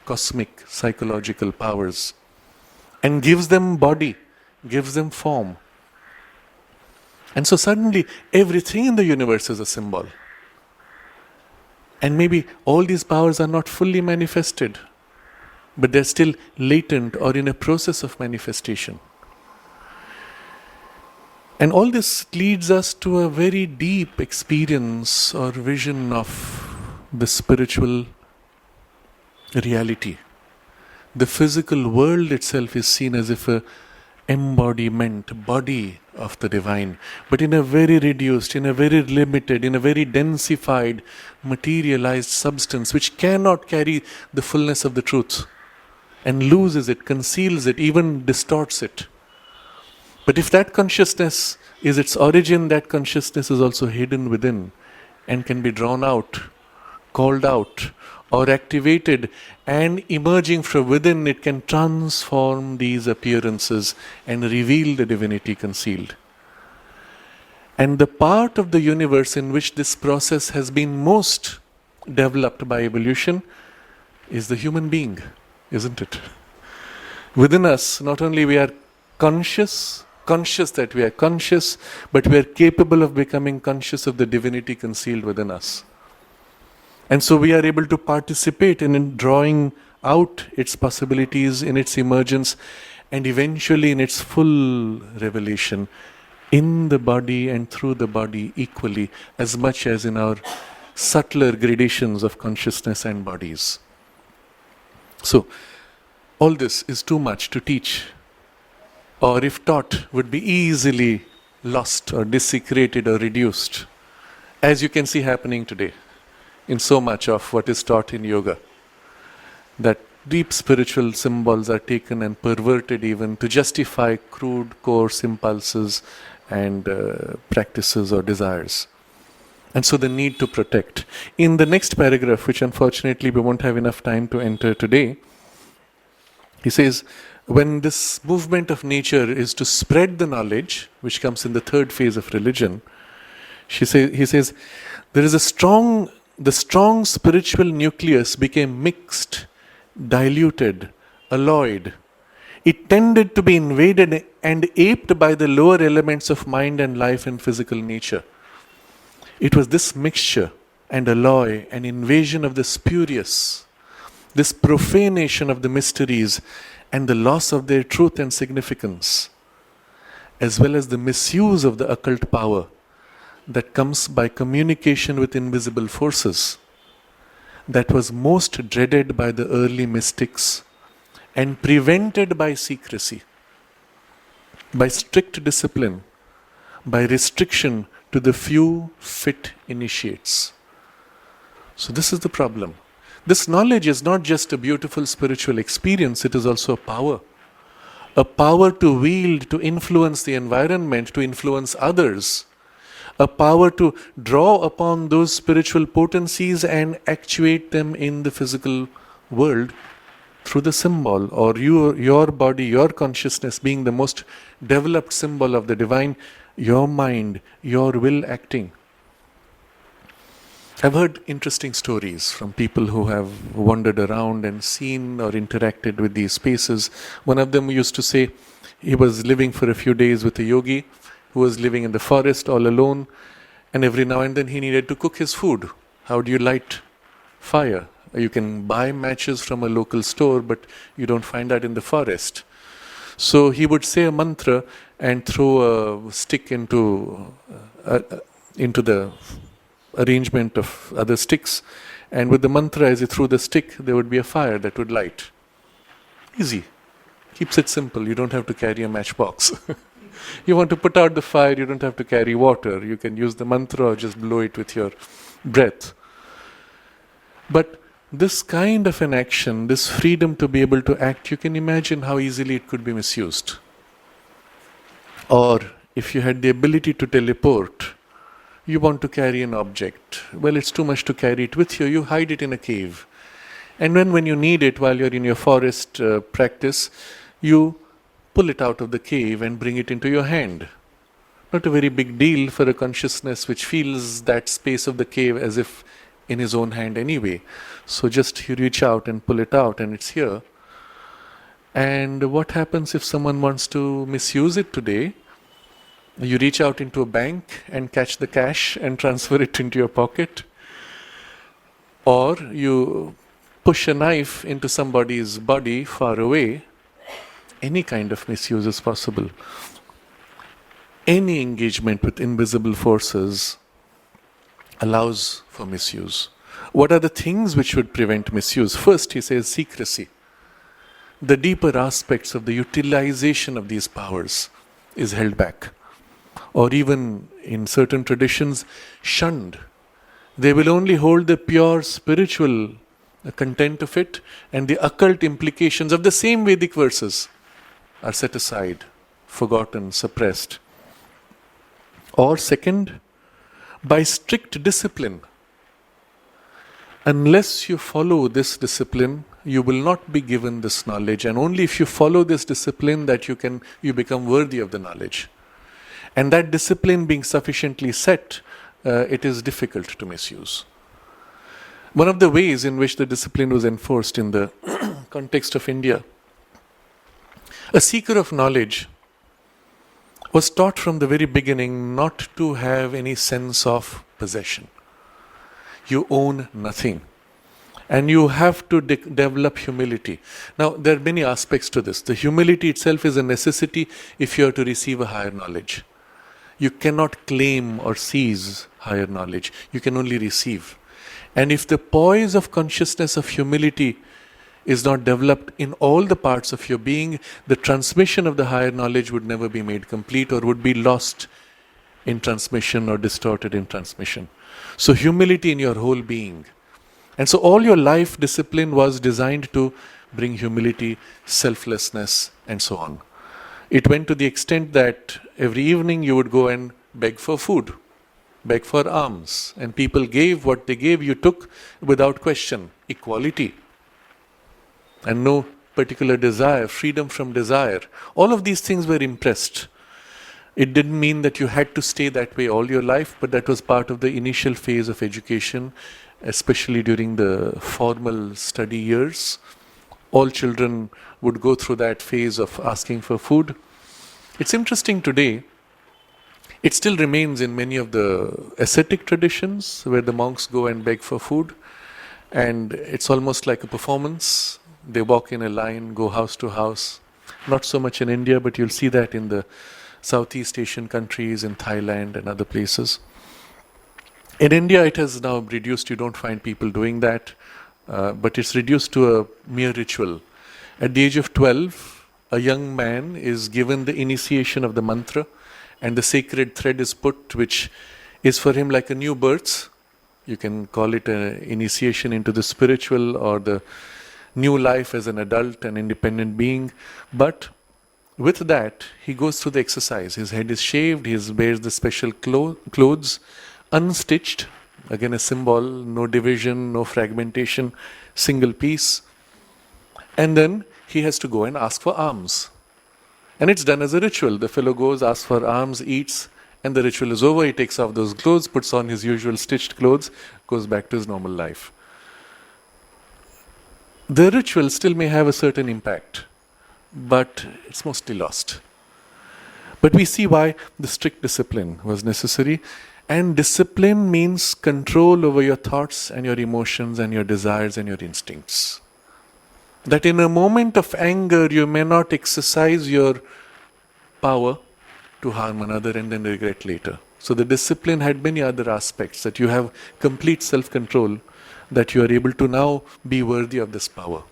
cosmic, psychological powers, and gives them body, gives them form. And so suddenly everything in the universe is a symbol. And maybe all these powers are not fully manifested, but they're still latent or in a process of manifestation. And all this leads us to a very deep experience or vision of the spiritual reality. The physical world itself is seen as if a embodiment, body of the divine, but in a very reduced, in a very limited, in a very densified, materialized substance which cannot carry the fullness of the truth and loses it, conceals it, even distorts it. But if that consciousness is its origin, that consciousness is also hidden within and can be drawn out, called out, or activated, and emerging from within, it can transform these appearances and reveal the divinity concealed. And the part of the universe in which this process has been most developed by evolution is the human being, isn't it? Within us, not only we are conscious that we are conscious, but we are capable of becoming conscious of the divinity concealed within us. And so we are able to participate in drawing out its possibilities, in its emergence, and eventually in its full revelation in the body and through the body equally, as much as in our subtler gradations of consciousness and bodies. So, all this is too much to teach, or if taught, would be easily lost or desecrated or reduced, as you can see happening today in so much of what is taught in yoga, that deep spiritual symbols are taken and perverted even to justify crude, coarse impulses and practices or desires. And so the need to protect. In the next paragraph, which unfortunately we won't have enough time to enter today, he says, when this movement of nature is to spread the knowledge, which comes in the third phase of religion, he says, there is the strong spiritual nucleus became mixed, diluted, alloyed. It tended to be invaded and aped by the lower elements of mind and life and physical nature. It was this mixture and alloy and invasion of the spurious, this profanation of the mysteries and the loss of their truth and significance, as well as the misuse of the occult power that comes by communication with invisible forces, that was most dreaded by the early mystics and prevented by secrecy, by strict discipline, by restriction to the few fit initiates. So this is the problem. This knowledge is not just a beautiful spiritual experience, it is also a power to wield, to influence the environment, to influence others, a power to draw upon those spiritual potencies and actuate them in the physical world through the symbol, or your body, your consciousness being the most developed symbol of the divine, your mind, your will acting. I've heard interesting stories from people who have wandered around and seen or interacted with these spaces. One of them used to say he was living for a few days with a yogi who was living in the forest all alone, and every now and then he needed to cook his food. How do you light fire? You can buy matches from a local store, but you don't find that in the forest. So he would say a mantra and throw a stick into the arrangement of other sticks, and with the mantra as he threw the stick, there would be a fire that would light. Easy. Keeps it simple. You don't have to carry a matchbox. You want to put out the fire, you don't have to carry water. You can use the mantra or just blow it with your breath. But this kind of an action, this freedom to be able to act, you can imagine how easily it could be misused. Or if you had the ability to teleport, you want to carry an object. Well, it's too much to carry it with you. You hide it in a cave. And when you need it while you're in your forest practice, you pull it out of the cave and bring it into your hand. Not a very big deal for a consciousness which feels that space of the cave as if in his own hand anyway. So just you reach out and pull it out and it's here. And what happens if someone wants to misuse it today? You reach out into a bank and catch the cash and transfer it into your pocket. Or you push a knife into somebody's body far away. Any kind of misuse is possible. Any engagement with invisible forces allows for misuse. What are the things which would prevent misuse? First, he says secrecy. The deeper aspects of the utilization of these powers is held back. Or even in certain traditions, shunned. They will only hold the pure spiritual content of it, and the occult implications of the same Vedic verses are set aside, forgotten, suppressed. Or second, by strict discipline. Unless you follow this discipline, you will not be given this knowledge, and only if you follow this discipline that you become worthy of the knowledge. And that discipline being sufficiently set, it is difficult to misuse. One of the ways in which the discipline was enforced in the context of India, a seeker of knowledge was taught from the very beginning not to have any sense of possession. You own nothing. And you have to develop humility. Now, there are many aspects to this. The humility itself is a necessity if you are to receive a higher knowledge. You cannot claim or seize higher knowledge. You can only receive. And if the poise of consciousness of humility is not developed in all the parts of your being, the transmission of the higher knowledge would never be made complete or would be lost in transmission or distorted in transmission. So humility in your whole being. And so all your life discipline was designed to bring humility, selflessness, and so on. It went to the extent that every evening you would go and beg for food, beg for alms, and people gave what they gave, you took without question. Equality. And no particular desire, freedom from desire. All of these things were impressed. It didn't mean that you had to stay that way all your life, but that was part of the initial phase of education, especially during the formal study years. All children would go through that phase of asking for food. It's interesting today, it still remains in many of the ascetic traditions where the monks go and beg for food, and it's almost like a performance. They walk in a line, go house to house. Not so much in India, but you'll see that in the Southeast Asian countries, in Thailand and other places. In India, it has now reduced. You don't find people doing that, but it's reduced to a mere ritual. At the age of 12, a young man is given the initiation of the mantra, and the sacred thread is put, which is for him like a new birth. You can call it an initiation into the spiritual or the new life as an adult and independent being. But with that, he goes through the exercise. His head is shaved, he wears the special clothes, unstitched, again a symbol, no division, no fragmentation, single piece. And then he has to go and ask for alms. And it's done as a ritual. The fellow goes, asks for alms, eats, and the ritual is over. He takes off those clothes, puts on his usual stitched clothes, goes back to his normal life. The ritual still may have a certain impact, but it's mostly lost. But we see why the strict discipline was necessary. And discipline means control over your thoughts and your emotions and your desires and your instincts. That in a moment of anger, you may not exercise your power to harm another and then regret later. So the discipline had many other aspects, that you have complete self-control, that you are able to now be worthy of this power.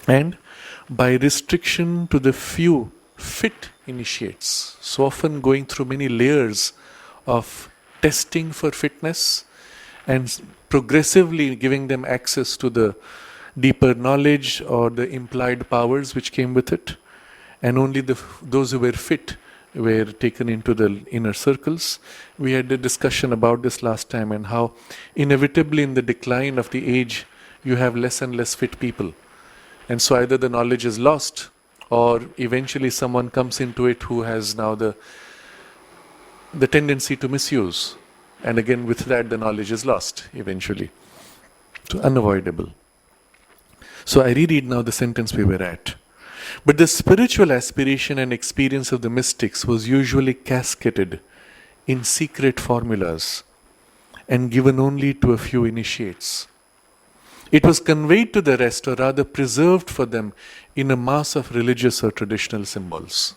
And by restriction to the few fit initiates, so often going through many layers of testing for fitness and progressively giving them access to the deeper knowledge or the implied powers which came with it, and only those who were fit were taken into the inner circles. We had a discussion about this last time, and how inevitably in the decline of the age you have less and less fit people, and so either the knowledge is lost or eventually someone comes into it who has now the tendency to misuse, and again with that the knowledge is lost eventually. So unavoidable. So I reread now the sentence we were at. But the spiritual aspiration and experience of the mystics was usually cascaded in secret formulas and given only to a few initiates. It was conveyed to the rest, or rather preserved for them, in a mass of religious or traditional symbols.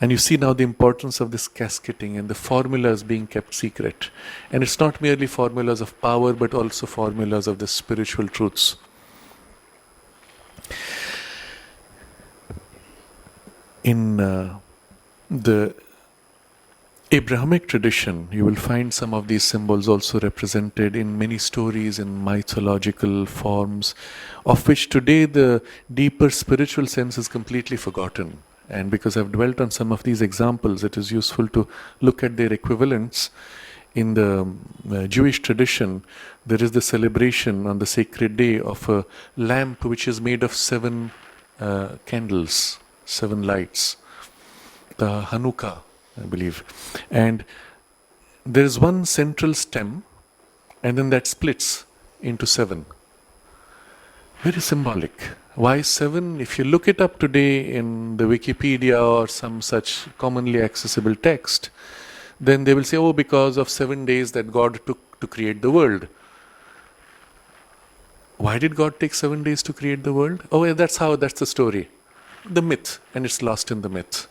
And you see now the importance of this cascading and the formulas being kept secret. And it's not merely formulas of power, but also formulas of the spiritual truths. In the Abrahamic tradition, you will find some of these symbols also represented in many stories in mythological forms, of which today the deeper spiritual sense is completely forgotten. And because I've dwelt on some of these examples, it is useful to look at their equivalents. In the Jewish tradition, there is the celebration on the sacred day of a lamp which is made of 7 candles, 7 lights, the Hanukkah, I believe. And there is one central stem, and then that splits into 7. Very symbolic. Why 7? If you look it up today in the Wikipedia or some such commonly accessible text, then they will say, oh, because of 7 days that God took to create the world. Why did God take 7 days to create the world? Oh, yeah, that's the story. The myth, and it's lost in the myth.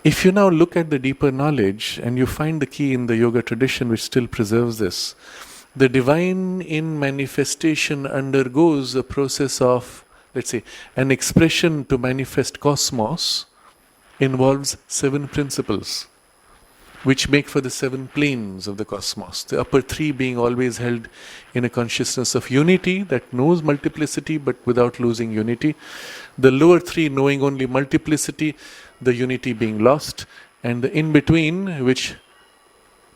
If you now look at the deeper knowledge, and you find the key in the yoga tradition which still preserves this, the divine in manifestation undergoes a process of, let's say, an expression to manifest cosmos involves 7 principles, which make for the 7 planes of the cosmos. The upper 3 being always held in a consciousness of unity that knows multiplicity but without losing unity. The lower 3 knowing only multiplicity, the unity being lost. And the in-between, which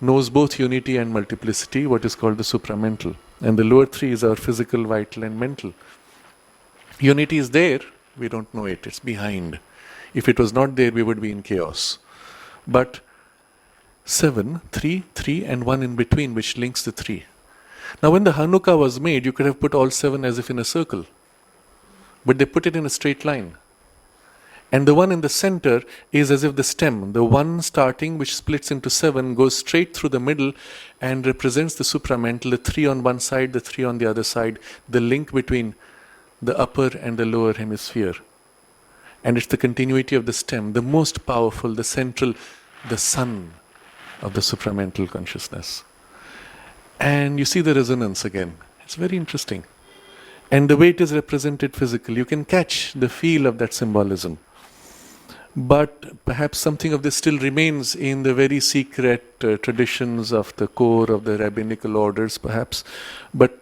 knows both unity and multiplicity, what is called the supramental. And the lower 3 is our physical, vital and mental. Unity is there, we don't know it, it's behind. If it was not there, we would be in chaos. But 7, 3, 3 and 1 in between, which links the 3. Now when the Hanukkah was made, you could have put all 7 as if in a circle. But they put it in a straight line. And the one in the center is as if the stem, the one starting which splits into 7, goes straight through the middle and represents the supramental, the 3 on one side, the 3 on the other side, the link between the upper and the lower hemisphere. And it's the continuity of the stem, the most powerful, the central, the sun of the supramental consciousness. And you see the resonance again. It's very interesting. And the way it is represented physically, you can catch the feel of that symbolism. But perhaps something of this still remains in the very secret traditions of the core of the rabbinical orders, perhaps. But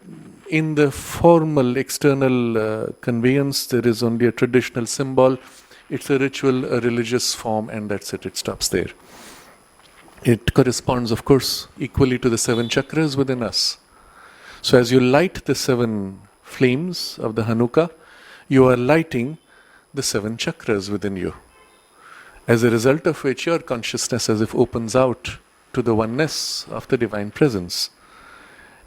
in the formal external conveyance, there is only a traditional symbol. It's a ritual, a religious form, and that's it. It stops there. It corresponds, of course, equally to the 7 chakras within us. So as you light the 7 flames of the Hanukkah, you are lighting the 7 chakras within you. As a result of which your consciousness as if opens out to the oneness of the divine presence.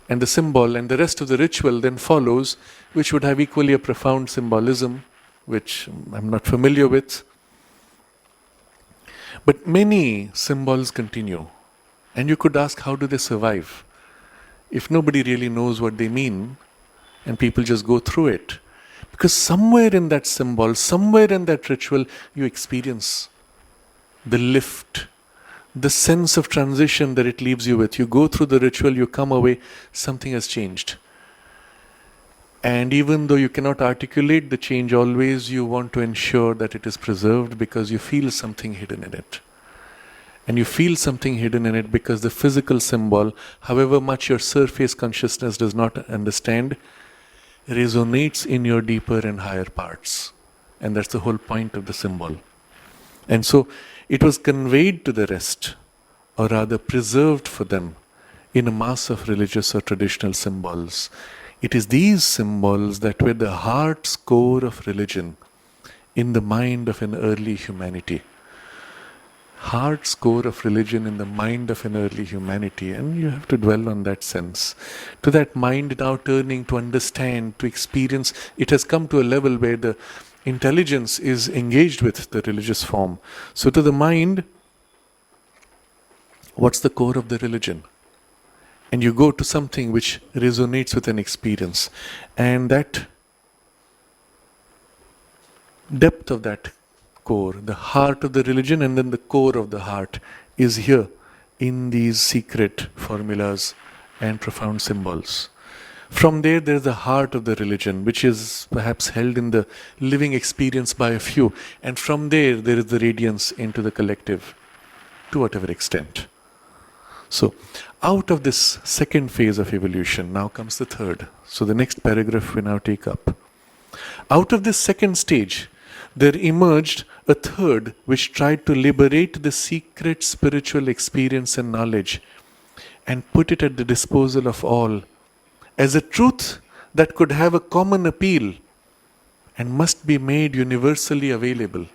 And the symbol and the rest of the ritual then follows, which would have equally a profound symbolism, which I'm not familiar with. But many symbols continue. And you could ask, how do they survive? If nobody really knows what they mean, and people just go through it. Because somewhere in that symbol, somewhere in that ritual, you experience the lift, the sense of transition that it leaves you with. You go through the ritual, you come away, something has changed. And even though you cannot articulate the change always, you want to ensure that it is preserved because you feel something hidden in it. And you feel something hidden in it because the physical symbol, however much your surface consciousness does not understand, resonates in your deeper and higher parts. And that's the whole point of the symbol. And so it was conveyed to the rest, or rather preserved for them, in a mass of religious or traditional symbols. It is these symbols that were the heart's core of religion in the mind of an early humanity. Heart's core of religion in the mind of an early humanity. And you have to dwell on that sense. To that mind now turning to understand, to experience, it has come to a level where the intelligence is engaged with the religious form. So to the mind, what's the core of the religion? And you go to something which resonates with an experience. And that depth of that core, the heart of the religion and then the core of the heart, is here in these secret formulas and profound symbols. From there is the heart of the religion, which is perhaps held in the living experience by a few. And from there is the radiance into the collective, to whatever extent. So, out of this second phase of evolution, now comes the third. So the next paragraph we now take up. Out of this second stage, there emerged a third which tried to liberate the secret spiritual experience and knowledge and put it at the disposal of all as a truth that could have a common appeal and must be made universally available.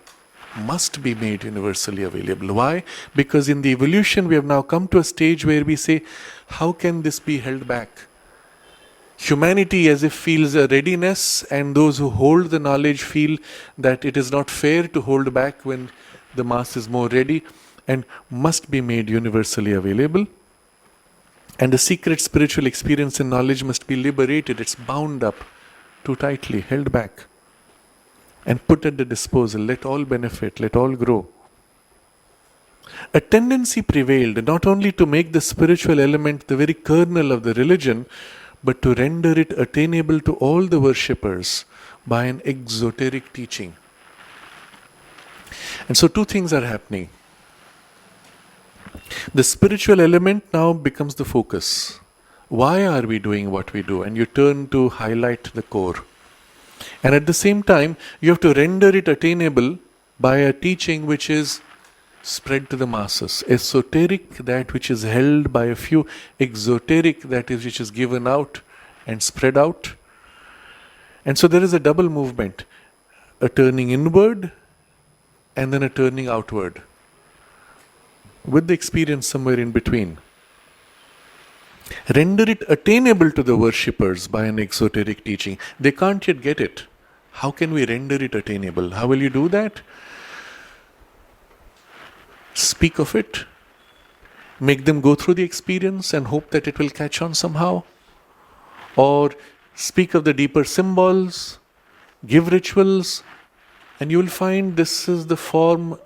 Must be made universally available. Why? Because in the evolution we have now come to a stage where we say, how can this be held back? Humanity as if feels a readiness, and those who hold the knowledge feel that it is not fair to hold back when the mass is more ready, and must be made universally available. And the secret spiritual experience and knowledge must be liberated. It's bound up too tightly, held back, and put at the disposal. Let all benefit, let all grow. A tendency prevailed not only to make the spiritual element the very kernel of the religion, but to render it attainable to all the worshippers by an exoteric teaching. And so two things are happening. The spiritual element now becomes the focus. Why are we doing what we do? And you turn to highlight the core. And at the same time, you have to render it attainable by a teaching which is spread to the masses. Esoteric, that which is held by a few. Exoteric, that is which is given out and spread out. And so there is a double movement. A turning inward and then a turning outward, with the experience somewhere in between. Render it attainable to the worshippers by an exoteric teaching. They can't yet get it. How can we render it attainable? How will you do that? Speak of it. Make them go through the experience and hope that it will catch on somehow. Or speak of the deeper symbols, give rituals, and you will find this is the form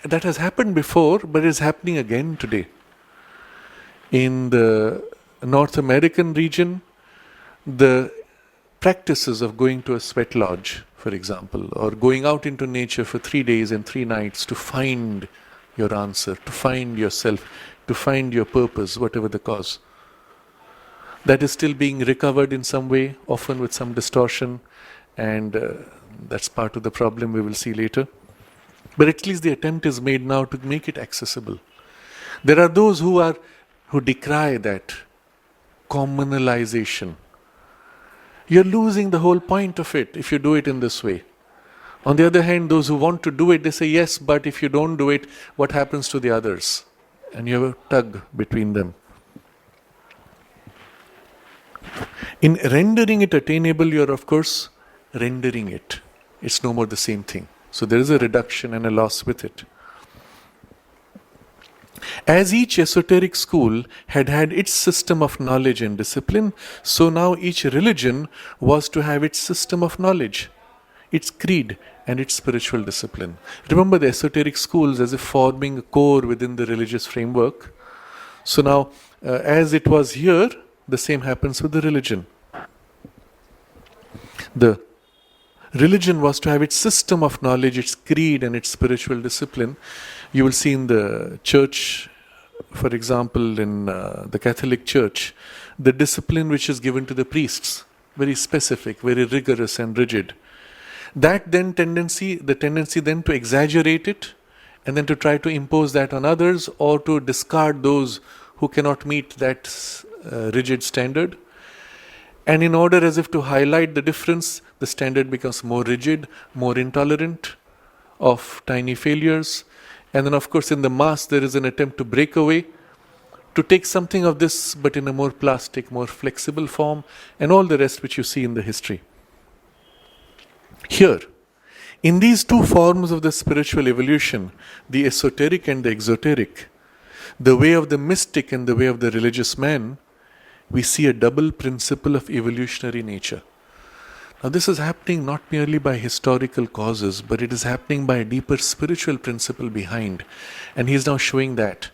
that has happened before, but is happening again today. In the North American region, the practices of going to a sweat lodge, for example, or going out into nature for 3 days and 3 nights to find your answer, to find yourself, to find your purpose, whatever the cause. that is still being recovered in some way, often with some distortion, and that's part of the problem we will see later. But at least the attempt is made now to make it accessible. There are those who decry that communalization. You're losing the whole point of it if you do it in this way. On the other hand, those who want to do it, they say, yes, but if you don't do it, what happens to the others? And you have a tug between them. In rendering it attainable, you're of course rendering it. It's no more the same thing. So there is a reduction and a loss with it. As each esoteric school had its system of knowledge and discipline, so now each religion was to have its system of knowledge, its creed, and its spiritual discipline. Remember the esoteric schools as if forming a core within the religious framework. So now, as it was here, the same happens with the religion. The religion was to have its system of knowledge, its creed, and its spiritual discipline. You will see in the church, for example, in the Catholic Church, the discipline which is given to the priests, very specific, very rigorous and rigid. That then the tendency then to exaggerate it and then to try to impose that on others or to discard those who cannot meet that rigid standard. And in order as if to highlight the difference, the standard becomes more rigid, more intolerant of tiny failures. And then of course in the Mass there is an attempt to break away, to take something of this but in a more plastic, more flexible form, and all the rest which you see in the history. Here, in these two forms of the spiritual evolution, the esoteric and the exoteric, the way of the mystic and the way of the religious man, we see a double principle of evolutionary nature. Now this is happening not merely by historical causes, but it is happening by a deeper spiritual principle behind. And he is now showing that.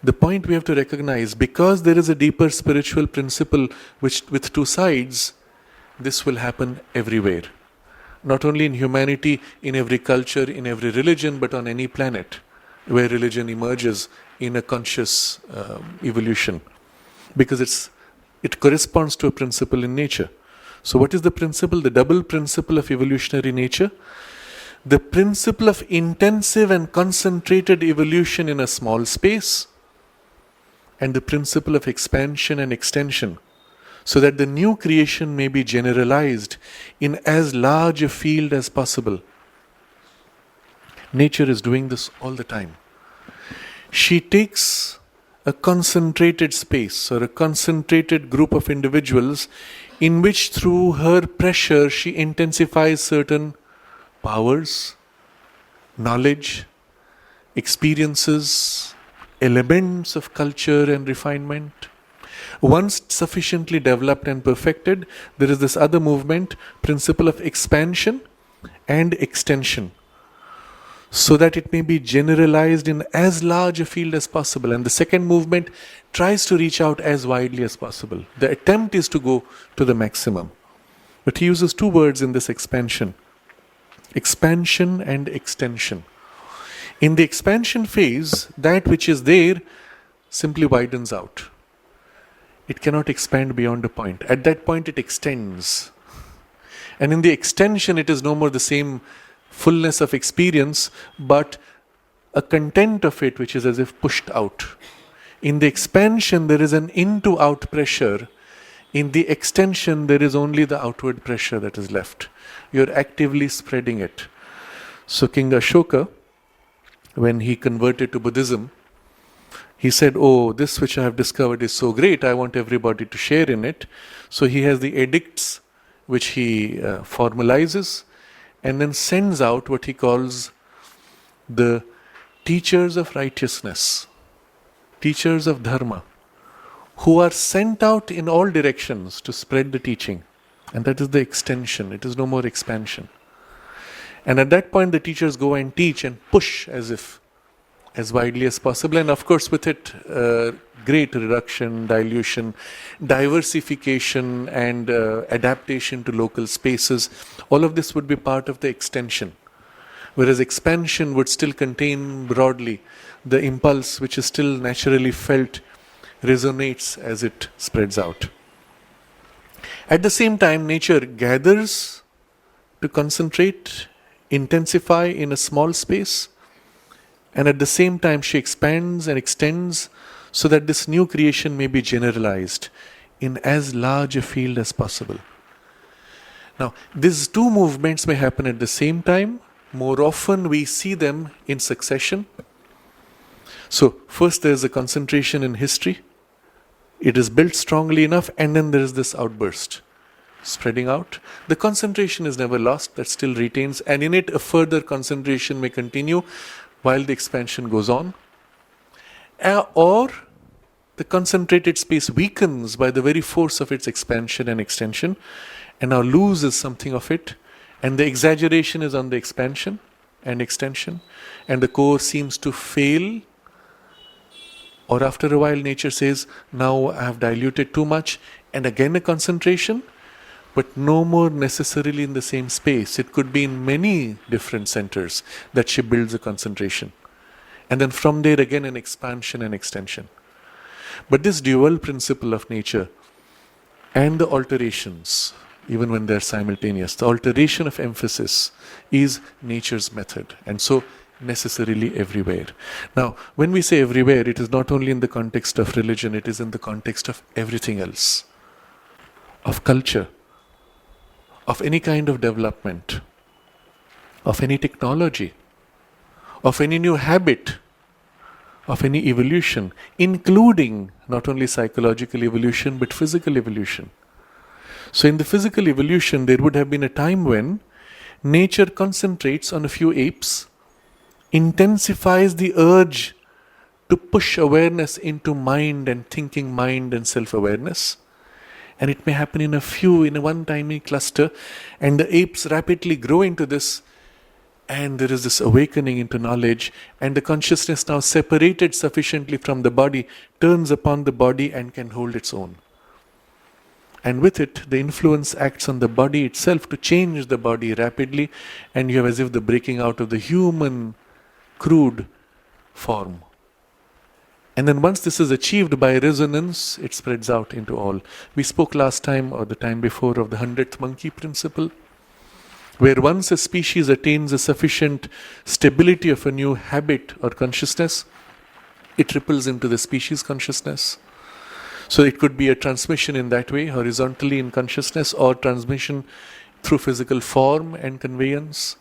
The point we have to recognize, because there is a deeper spiritual principle which with two sides, this will happen everywhere. Not only in humanity, in every culture, in every religion, but on any planet where religion emerges in a conscious evolution. Because it corresponds to a principle in nature. So what is the principle? The double principle of evolutionary nature. The principle of intensive and concentrated evolution in a small space. And the principle of expansion and extension. So that the new creation may be generalized in as large a field as possible. Nature is doing this all the time. She takes a concentrated space or a concentrated group of individuals in which through her pressure she intensifies certain powers, knowledge, experiences, elements of culture and refinement. Once sufficiently developed and perfected, there is this other movement, principle of expansion and extension, so that it may be generalized in as large a field as possible. And the second movement tries to reach out as widely as possible. The attempt is to go to the maximum. But he uses two words in this expansion. Expansion and extension. In the expansion phase, that which is there simply widens out. It cannot expand beyond a point. At that point it extends. And in the extension it is no more the same fullness of experience, but a content of it which is as if pushed out. In the expansion there is an in-to-out pressure. In the extension there is only the outward pressure that is left. You're actively spreading it. So King Ashoka, when he converted to Buddhism, he said, oh, this which I have discovered is so great, I want everybody to share in it. So he has the edicts which he formalizes and then sends out what he calls the teachers of righteousness, teachers of dharma, who are sent out in all directions to spread the teaching. And that is the extension, it is no more expansion. And at that point the teachers go and teach and push as widely as possible, and of course with it great reduction, dilution, diversification and adaptation to local spaces. All of this would be part of the extension. Whereas expansion would still contain broadly the impulse which is still naturally felt, resonates as it spreads out. At the same time, nature gathers to concentrate, intensify in a small space, and at the same time she expands and extends so that this new creation may be generalized in as large a field as possible. Now, these two movements may happen at the same time. More often we see them in succession. So, first there is a concentration in history. It is built strongly enough, and then there is this outburst, spreading out. The concentration is never lost, that still retains, and in it a further concentration may continue while the expansion goes on. Or the concentrated space weakens by the very force of its expansion and extension, and now loses something of it, and the exaggeration is on the expansion and extension, and the core seems to fail. Or after a while nature says, now I have diluted too much, and again a concentration, but no more necessarily in the same space. It could be in many different centers that she builds a concentration. And then from there again an expansion and extension. But this dual principle of nature and the alterations, even when they're simultaneous, the alteration of emphasis is nature's method, and so necessarily everywhere. Now, when we say everywhere, it is not only in the context of religion, it is in the context of everything else, of culture, of any kind of development, of any technology, of any new habit, of any evolution, including not only psychological evolution but physical evolution. So in the physical evolution, there would have been a time when nature concentrates on a few apes, intensifies the urge to push awareness into mind and thinking mind and self-awareness. And it may happen in a one tiny cluster, and the apes rapidly grow into this, and there is this awakening into knowledge, and the consciousness, now separated sufficiently from the body, turns upon the body and can hold its own. And with it, the influence acts on the body itself to change the body rapidly, and you have as if the breaking out of the human crude form. And then once this is achieved by resonance, it spreads out into all. We spoke last time or the time before of the 100th monkey principle, where once a species attains a sufficient stability of a new habit or consciousness, it ripples into the species consciousness. So it could be a transmission in that way, horizontally in consciousness, or transmission through physical form and conveyance.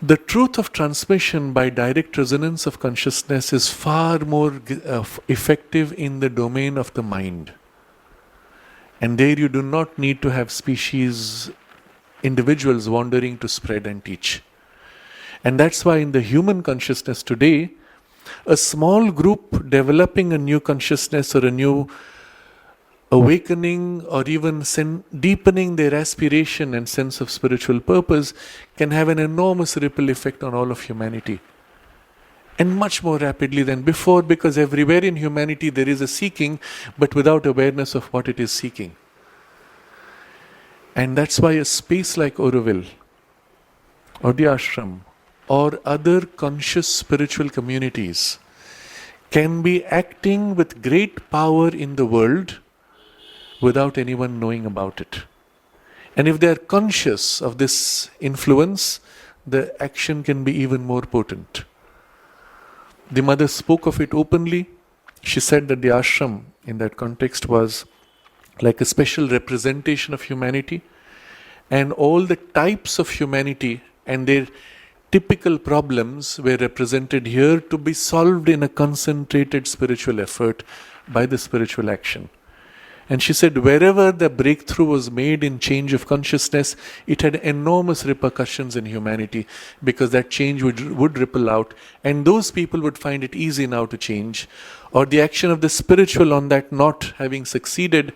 The truth of transmission by direct resonance of consciousness is far more effective in the domain of the mind. And there you do not need to have species, individuals wandering to spread and teach. And that's why in the human consciousness today, a small group developing a new consciousness or a new awakening, or even deepening their aspiration and sense of spiritual purpose, can have an enormous ripple effect on all of humanity. And much more rapidly than before, because everywhere in humanity there is a seeking, but without awareness of what it is seeking. And that's why a space like Auroville, or the ashram, or other conscious spiritual communities can be acting with great power in the world without anyone knowing about it. And if they are conscious of this influence, the action can be even more potent. The mother spoke of it openly. She said that the ashram in that context was like a special representation of humanity, and all the types of humanity and their typical problems were represented here to be solved in a concentrated spiritual effort by the spiritual action. And she said wherever the breakthrough was made in change of consciousness, it had enormous repercussions in humanity, because that change would ripple out, and those people would find it easy now to change. Or the action of the spiritual on that knot having succeeded,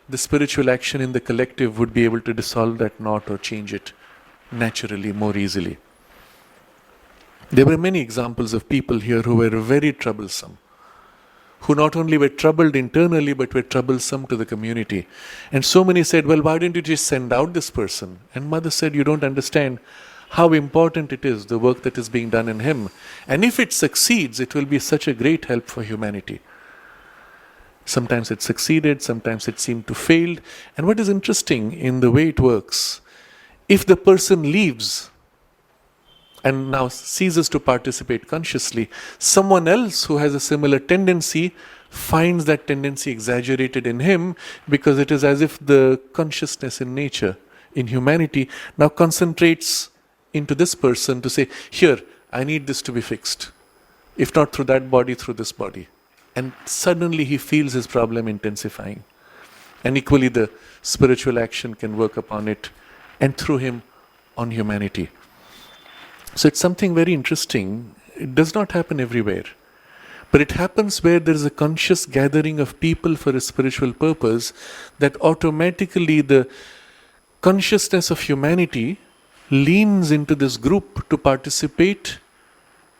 the spiritual action in the collective would be able to dissolve that knot or change it naturally, more easily. There were many examples of people here who were very troublesome, who not only were troubled internally but were troublesome to the community. And so many said, well, why didn't you just send out this person? And mother said, you don't understand how important it is, the work that is being done in him. And if it succeeds, it will be such a great help for humanity. Sometimes it succeeded, sometimes it seemed to fail. And what is interesting in the way it works, if the person leaves and now ceases to participate consciously, someone else who has a similar tendency finds that tendency exaggerated in him, because it is as if the consciousness in nature, in humanity, now concentrates into this person to say, here, I need this to be fixed. If not through that body, through this body. And suddenly he feels his problem intensifying. And equally the spiritual action can work upon it, and through him on humanity. So it's something very interesting. It does not happen everywhere. But it happens where there is a conscious gathering of people for a spiritual purpose, that automatically the consciousness of humanity leans into this group to participate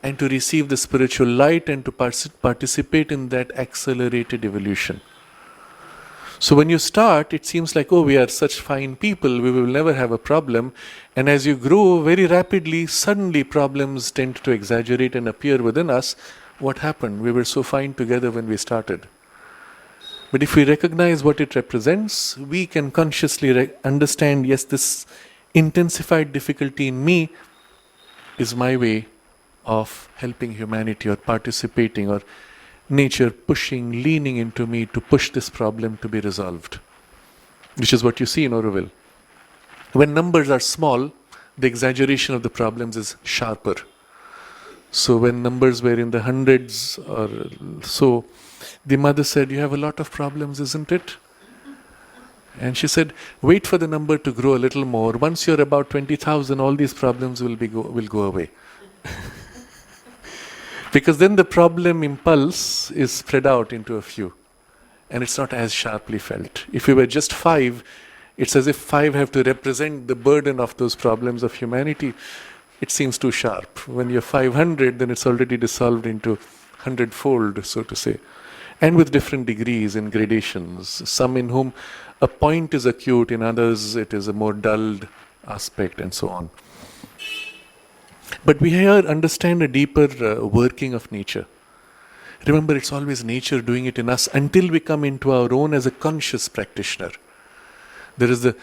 and to receive the spiritual light and to participate in that accelerated evolution. So when you start, it seems like, oh, we are such fine people, we will never have a problem. And as you grow very rapidly, suddenly problems tend to exaggerate and appear within us. What happened? We were so fine together when we started. But if we recognize what it represents, we can consciously understand, yes, this intensified difficulty in me is my way of helping humanity, or participating, or nature pushing, leaning into me to push this problem to be resolved. Which is what you see in Auroville. When numbers are small, the exaggeration of the problems is sharper. So when numbers were in the hundreds or so, the mother said, you have a lot of problems, isn't it? And she said, wait for the number to grow a little more. Once you're about 20,000, all these problems will go away. Because then the problem impulse is spread out into a few, and it's not as sharply felt. If we were just 5, it's as if 5 have to represent the burden of those problems of humanity. It seems too sharp. When you're 500, then it's already dissolved into 100-fold, so to say. And with different degrees and gradations. Some in whom a point is acute, in others it is a more dulled aspect, and so on. But we here understand a deeper working of nature. Remember, it's always nature doing it in us until we come into our own as a conscious practitioner. There is the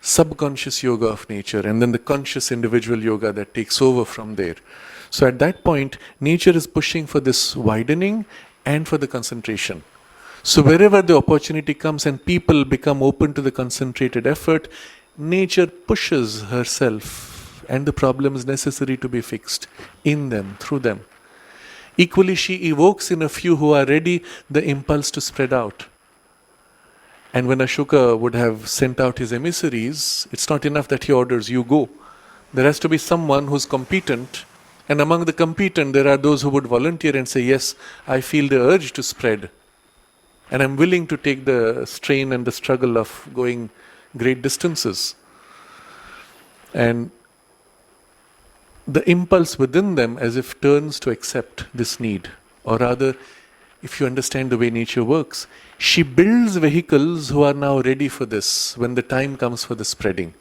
subconscious yoga of nature, and then the conscious individual yoga that takes over from there. So at that point, nature is pushing for this widening and for the concentration. So wherever the opportunity comes and people become open to the concentrated effort, nature pushes herself and the problems necessary to be fixed in them, through them. Equally, she evokes in a few who are ready the impulse to spread out. And when Ashoka would have sent out his emissaries, it's not enough that he orders, you go. There has to be someone who's competent, and among the competent there are those who would volunteer and say, yes, I feel the urge to spread, and I'm willing to take the strain and the struggle of going great distances. And the impulse within them as if turns to accept this need. Or rather, if you understand the way nature works, she builds vehicles who are now ready for this when the time comes for the spreading.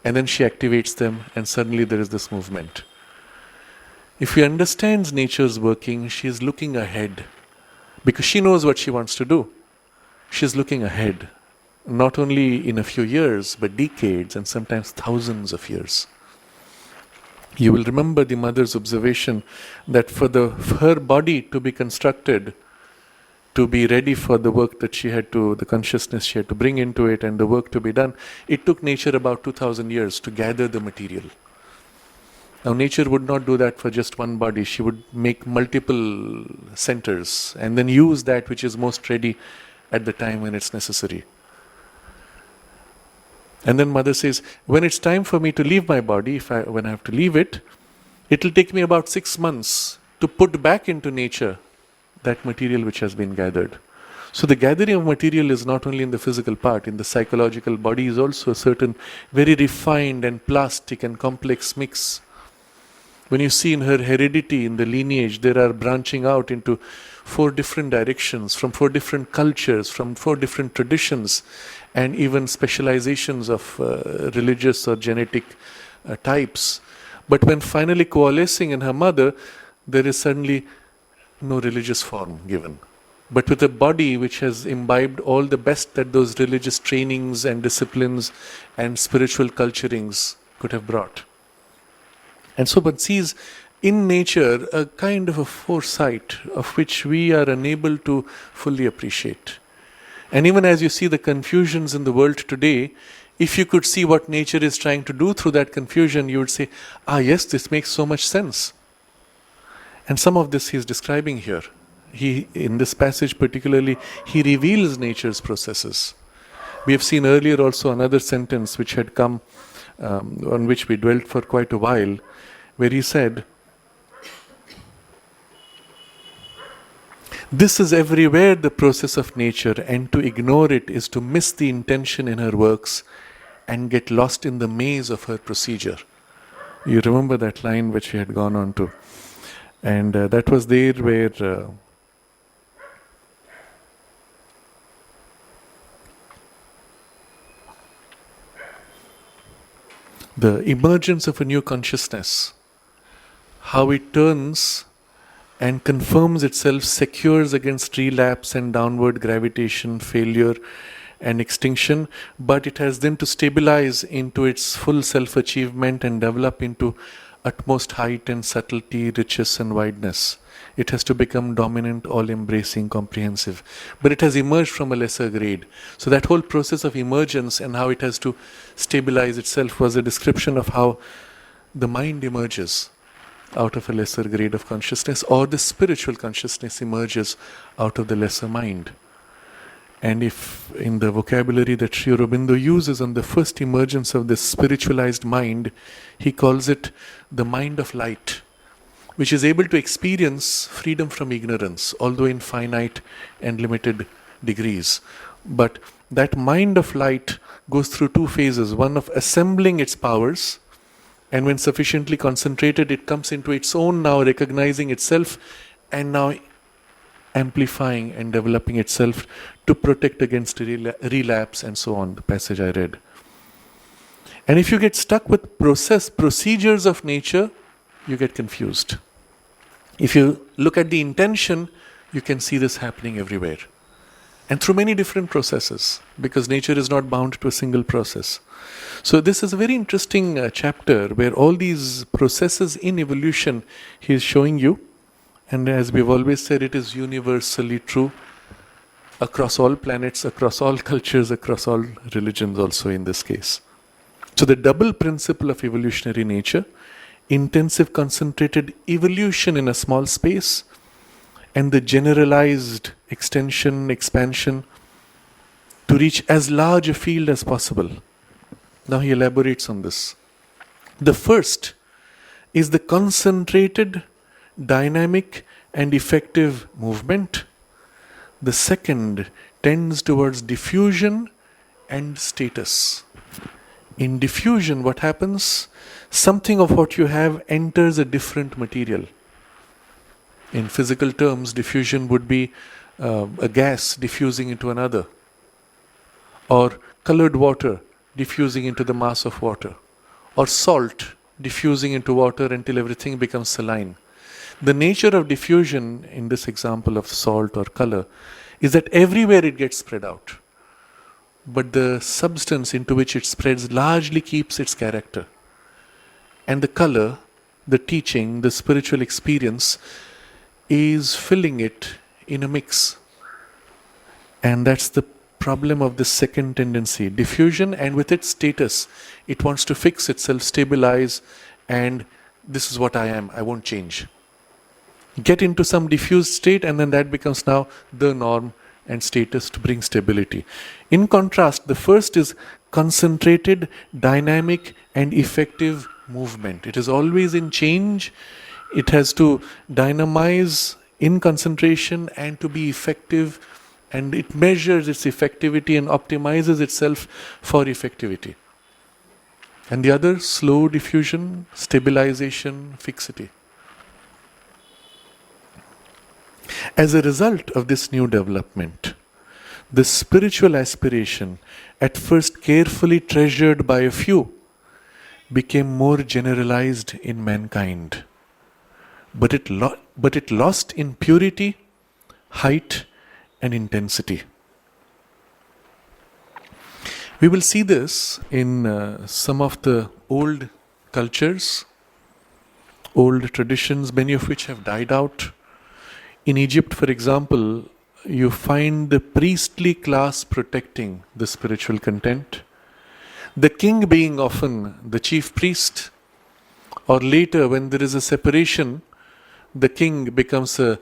And then she activates them, and suddenly there is this movement. If she understands nature's working, she is looking ahead. Because she knows what she wants to do. She is looking ahead. Not only in a few years, but decades and sometimes thousands of years. You will remember the mother's observation that for her body to be constructed, to be ready for the work that she had to, the consciousness she had to bring into it and the work to be done, it took nature about 2,000 years to gather the material. Now nature would not do that for just one body. She would make multiple centers and then use that which is most ready at the time when it's necessary. And then mother says, when it's time for me to leave my body, when I have to leave it, it'll take me about 6 months to put back into nature that material which has been gathered. So the gathering of material is not only in the physical part, in the psychological body is also a certain very refined and plastic and complex mix. When you see in her heredity, in the lineage, there are branching out into 4 different directions, from 4 different cultures, from 4 different traditions, and even specializations of religious or genetic types. But when finally coalescing in her mother, there is suddenly no religious form given. but with a body which has imbibed all the best that those religious trainings and disciplines and spiritual culturings could have brought. And so one sees in nature a kind of a foresight of which we are unable to fully appreciate. And even as you see the confusions in the world today, if you could see what nature is trying to do through that confusion, you would say, yes, this makes so much sense. And some of this he is describing here. In this passage particularly, he reveals nature's processes. We have seen earlier also another sentence which had come, on which we dwelt for quite a while, where he said, "This is everywhere the process of nature, and to ignore it is to miss the intention in her works and get lost in the maze of her procedure." You remember that line which we had gone on to. And that was there where the emergence of a new consciousness, how it turns and confirms itself, secures against relapse and downward gravitation, failure and extinction, but it has then to stabilize into its full self-achievement and develop into utmost height and subtlety, richness and wideness. It has to become dominant, all-embracing, comprehensive. But it has emerged from a lesser grade. So that whole process of emergence and how it has to stabilize itself was a description of how the mind emerges out of a lesser grade of consciousness, or the spiritual consciousness emerges out of the lesser mind. And if in the vocabulary that Sri Aurobindo uses on the first emergence of this spiritualized mind, he calls it the mind of light, which is able to experience freedom from ignorance, although in finite and limited degrees. But that mind of light goes through two phases, one of assembling its powers, and when sufficiently concentrated, it comes into its own now, recognizing itself, and now amplifying and developing itself to protect against relapse and so on, the passage I read. And if you get stuck with procedures of nature, you get confused. If you look at the intention, you can see this happening everywhere. And through many different processes, because nature is not bound to a single process. So this is a very interesting chapter where all these processes in evolution he is showing you. And as we've always said, it is universally true across all planets, across all cultures, across all religions also in this case. So the double principle of evolutionary nature, intensive concentrated evolution in a small space, and the generalized extension, expansion to reach as large a field as possible. Now he elaborates on this. The first is the concentrated, dynamic and effective movement. The second tends towards diffusion and status. In diffusion, what happens? Something of what you have enters a different material. In physical terms, diffusion would be a gas diffusing into another, or colored water diffusing into the mass of water, or salt diffusing into water until everything becomes saline. The nature of diffusion, in this example of salt or color, is that everywhere it gets spread out. But the substance into which it spreads largely keeps its character. And the color, the teaching, the spiritual experience is filling it in a mix. And that's the problem of the second tendency, diffusion, and with its status, it wants to fix itself, stabilize, and this is what I am, I won't change. Get into some diffused state, and then that becomes now the norm and status to bring stability. In contrast, the first is concentrated, dynamic and effective movement. It is always in change. It has to dynamize in concentration and to be effective, and it measures its effectivity and optimizes itself for effectivity. And the other, slow diffusion, stabilization, fixity. As a result of this new development, the spiritual aspiration, at first carefully treasured by a few, became more generalized in mankind. But it lost in purity, height, and intensity. We will see this in some of the old cultures, old traditions, many of which have died out. In Egypt, for example, you find the priestly class protecting the spiritual content, the king being often the chief priest, or later when there is a separation, the king becomes a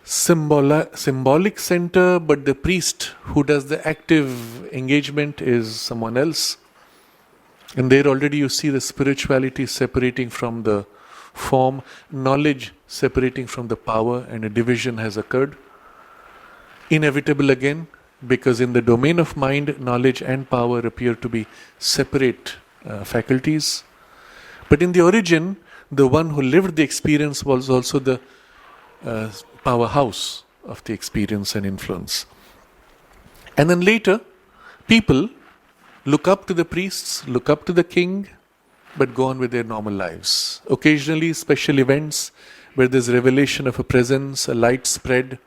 symbolic center, but the priest who does the active engagement is someone else. And there already you see the spirituality separating from the form, knowledge separating from the power, and a division has occurred. Inevitable again, because in the domain of mind, knowledge and power appear to be separate faculties. But in the origin, the one who lived the experience was also the powerhouse of the experience and influence. And then later, people look up to the priests, look up to the king, but go on with their normal lives. Occasionally, special events where there's revelation of a presence, a light spread,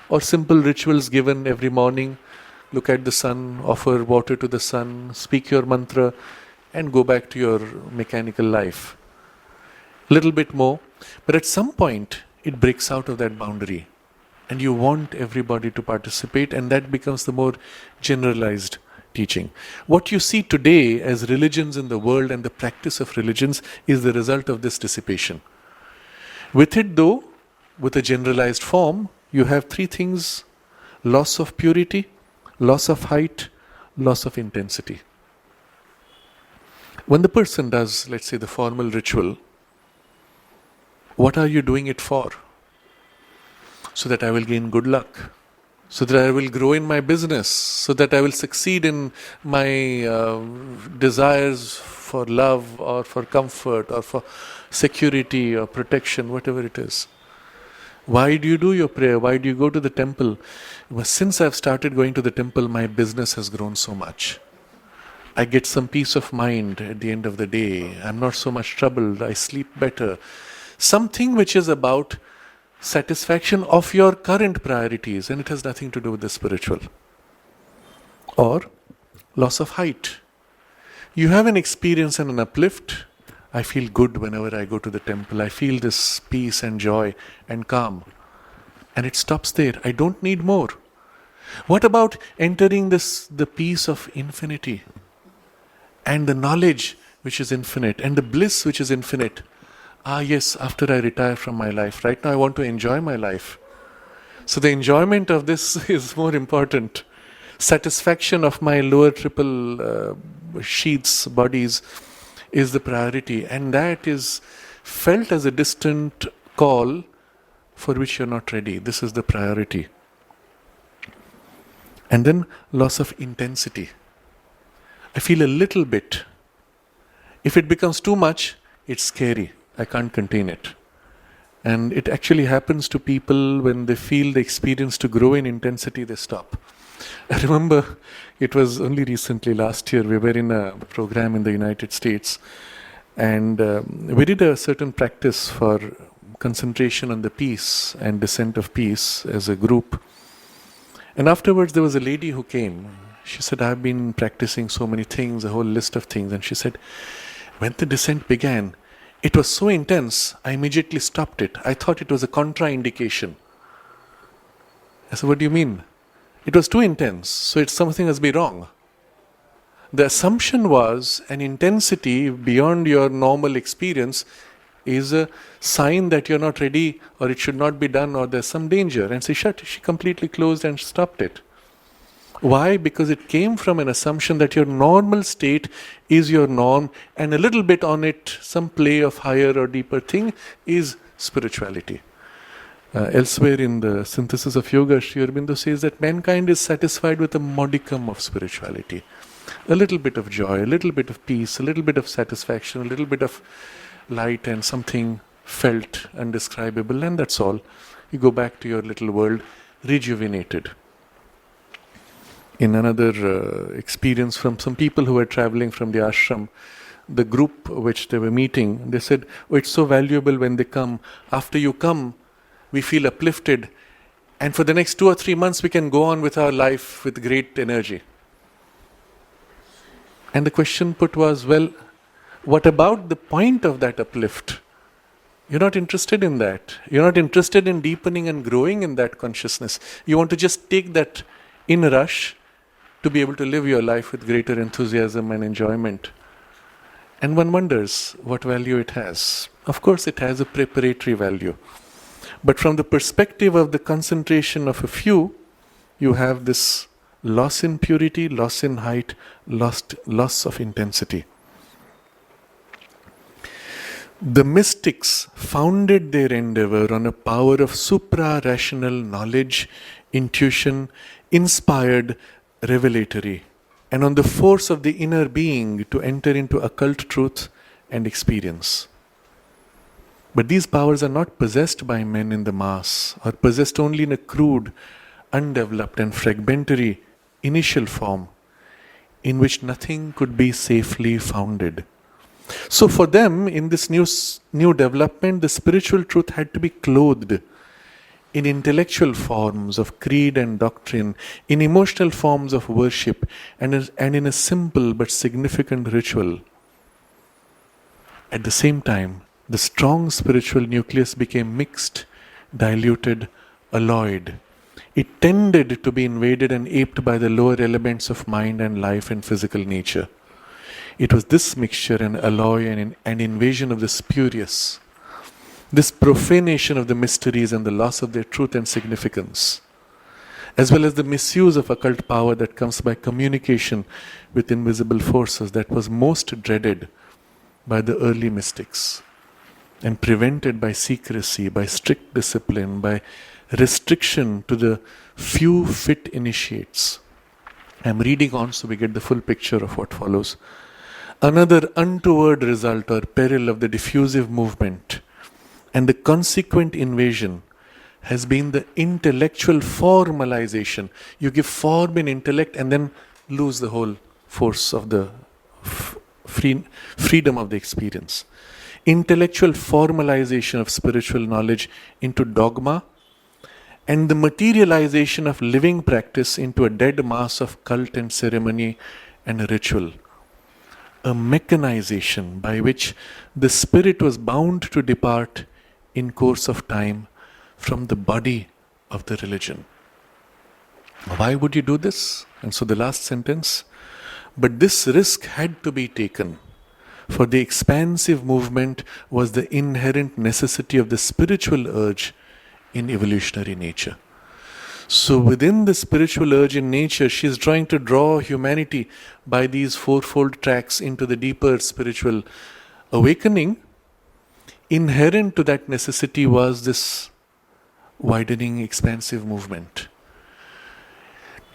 or simple rituals given every morning. Look at the sun, offer water to the sun, speak your mantra, and go back to your mechanical life. Little bit more, but at some point, it breaks out of that boundary, and you want everybody to participate, and that becomes the more generalized teaching. What you see today as religions in the world and the practice of religions is the result of this dissipation. With it though, with a generalized form, you have three things: loss of purity, loss of height, loss of intensity. When the person does, let's say, the formal ritual, what are you doing it for? So that I will gain good luck, so that I will grow in my business, so that I will succeed in my desires for love or for comfort or for security or protection, whatever it is. Why do you do your prayer? Why do you go to the temple? Well, since I've started going to the temple, my business has grown so much. I get some peace of mind at the end of the day. I'm not so much troubled. I sleep better. Something which is about satisfaction of your current priorities, and it has nothing to do with the spiritual. Or loss of height. You have an experience and an uplift. I feel good whenever I go to the temple. I feel this peace and joy and calm. And it stops there. I don't need more. What about entering the peace of infinity and the knowledge which is infinite and the bliss which is infinite? Ah yes, after I retire from my life. Right now I want to enjoy my life. So the enjoyment of this is more important. Satisfaction of my lower triple sheaths, bodies, is the priority, and that is felt as a distant call for which you're not ready. This is the priority. And then loss of intensity. I feel a little bit. If it becomes too much, it's scary. I can't contain it. And it actually happens to people when they feel the experience to grow in intensity, they stop. I remember it was only recently, last year, we were in a program in the United States, and we did a certain practice for concentration on the peace and descent of peace as a group. And afterwards there was a lady who came. She said, I've been practicing so many things, a whole list of things. And she said, when the descent began, it was so intense, I immediately stopped it. I thought it was a contraindication. I said, what do you mean? It was too intense, so it's something must be wrong. The assumption was an intensity beyond your normal experience is a sign that you're not ready, or it should not be done, or there's some danger. And she completely closed and stopped it. Why? Because it came from an assumption that your normal state is your norm, and a little bit on it, some play of higher or deeper thing, is spirituality. Elsewhere in the Synthesis of Yoga, Sri Aurobindo says that mankind is satisfied with a modicum of spirituality. A little bit of joy, a little bit of peace, a little bit of satisfaction, a little bit of light and something felt, undescribable, and that's all. You go back to your little world, rejuvenated. In another experience from some people who were traveling from the ashram, the group which they were meeting, they said, oh, it's so valuable when they come. After you come, we feel uplifted, And for the next 2 or 3 months, we can go on with our life with great energy. And the question put was, well, what about the point of that uplift? You're not interested in that. You're not interested in deepening and growing in that consciousness. You want to just take that in rush to be able to live your life with greater enthusiasm and enjoyment. And one wonders what value it has. Of course, it has a preparatory value. But from the perspective of the concentration of a few, you have this loss in purity, loss in height, loss of intensity. The mystics founded their endeavor on a power of supra-rational knowledge, intuition, inspired revelatory, and on the force of the inner being to enter into occult truth and experience. But these powers are not possessed by men in the mass, or possessed only in a crude, undeveloped and fragmentary initial form in which nothing could be safely founded. So for them, in this new development, the spiritual truth had to be clothed in intellectual forms of creed and doctrine, in emotional forms of worship, and in a simple but significant ritual. At the same time, the strong spiritual nucleus became mixed, diluted, alloyed. It tended to be invaded and aped by the lower elements of mind and life and physical nature. It was this mixture and alloy and invasion of the spurious, this profanation of the mysteries and the loss of their truth and significance, as well as the misuse of occult power that comes by communication with invisible forces, that was most dreaded by the early mystics and prevented by secrecy, by strict discipline, by restriction to the few fit initiates. I'm reading on so we get the full picture of what follows. Another untoward result or peril of the diffusive movement and the consequent invasion has been the intellectual formalization. You give form in intellect and then lose the whole force of the freedom of the experience. Intellectual formalization of spiritual knowledge into dogma, and the materialization of living practice into a dead mass of cult and ceremony and ritual. A mechanization by which the spirit was bound to depart in course of time from the body of the religion. Why would you do this? And so the last sentence, but this risk had to be taken, for the expansive movement was the inherent necessity of the spiritual urge in evolutionary nature. So within the spiritual urge in nature, she is trying to draw humanity by these fourfold tracks into the deeper spiritual awakening. Inherent to that necessity was this widening, expansive movement.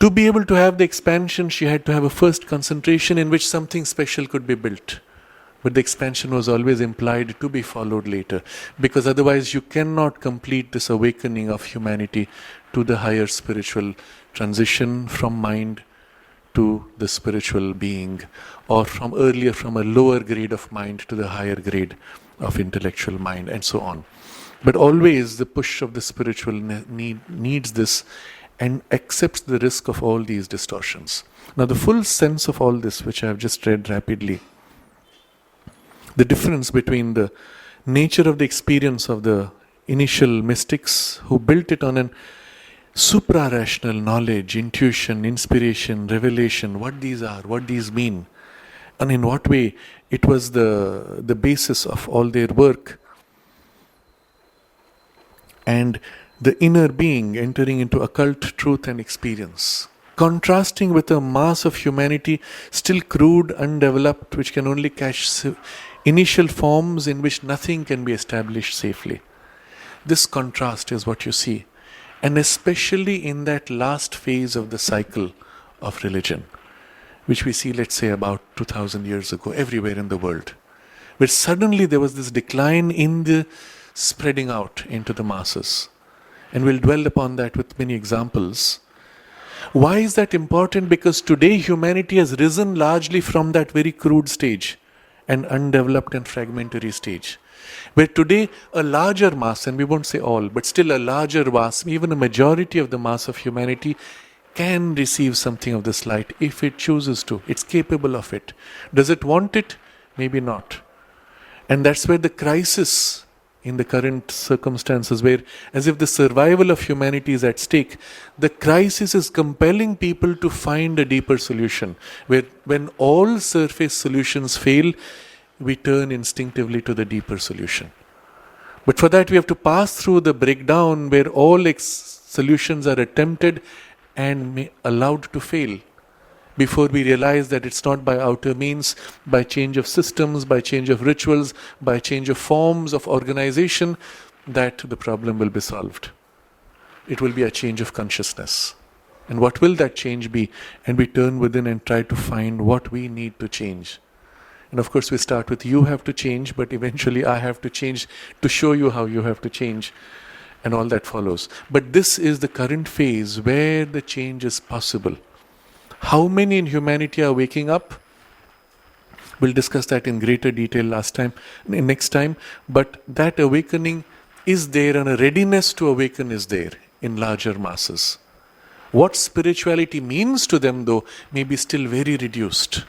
To be able to have the expansion, she had to have a first concentration in which something special could be built. But the expansion was always implied to be followed later, because otherwise you cannot complete this awakening of humanity to the higher spiritual transition from mind to the spiritual being, or from a lower grade of mind to the higher grade of intellectual mind, and so on. But always the push of the spiritual needs this and accepts the risk of all these distortions. Now the full sense of all this, which I have just read rapidly, the difference between the nature of the experience of the initial mystics who built it on an supra-rational knowledge, intuition, inspiration, revelation, what these are, what these mean, and in what way it was the basis of all their work, and the inner being entering into occult truth and experience, contrasting with a mass of humanity still crude, undeveloped, which can only catch initial forms in which nothing can be established safely. This contrast is what you see, and especially in that last phase of the cycle of religion, which we see, let's say, about 2000 years ago everywhere in the world, where suddenly there was this decline in the spreading out into the masses. And we'll dwell upon that with many examples. Why is that important? Because today humanity has risen largely from that very crude stage an undeveloped and fragmentary stage. Where today a larger mass, and we won't say all, but still a larger mass, even a majority of the mass of humanity can receive something of this light if it chooses to. It's capable of it. Does it want it? Maybe not. And that's where the crisis in the current circumstances, where as if the survival of humanity is at stake, the crisis is compelling people to find a deeper solution. Where when all surface solutions fail, we turn instinctively to the deeper solution. But for that we have to pass through the breakdown where all solutions are attempted and allowed to fail, before we realize that it's not by outer means, by change of systems, by change of rituals, by change of forms of organization, that the problem will be solved. It will be a change of consciousness. And what will that change be? And we turn within and try to find what we need to change. And of course we start with you have to change, but eventually I have to change to show you how you have to change, and all that follows. But this is the current phase where the change is possible. How many in humanity are waking up? We'll discuss that in greater detail next time. But that awakening is there, and a readiness to awaken is there in larger masses. What spirituality means to them, though, may be still very reduced.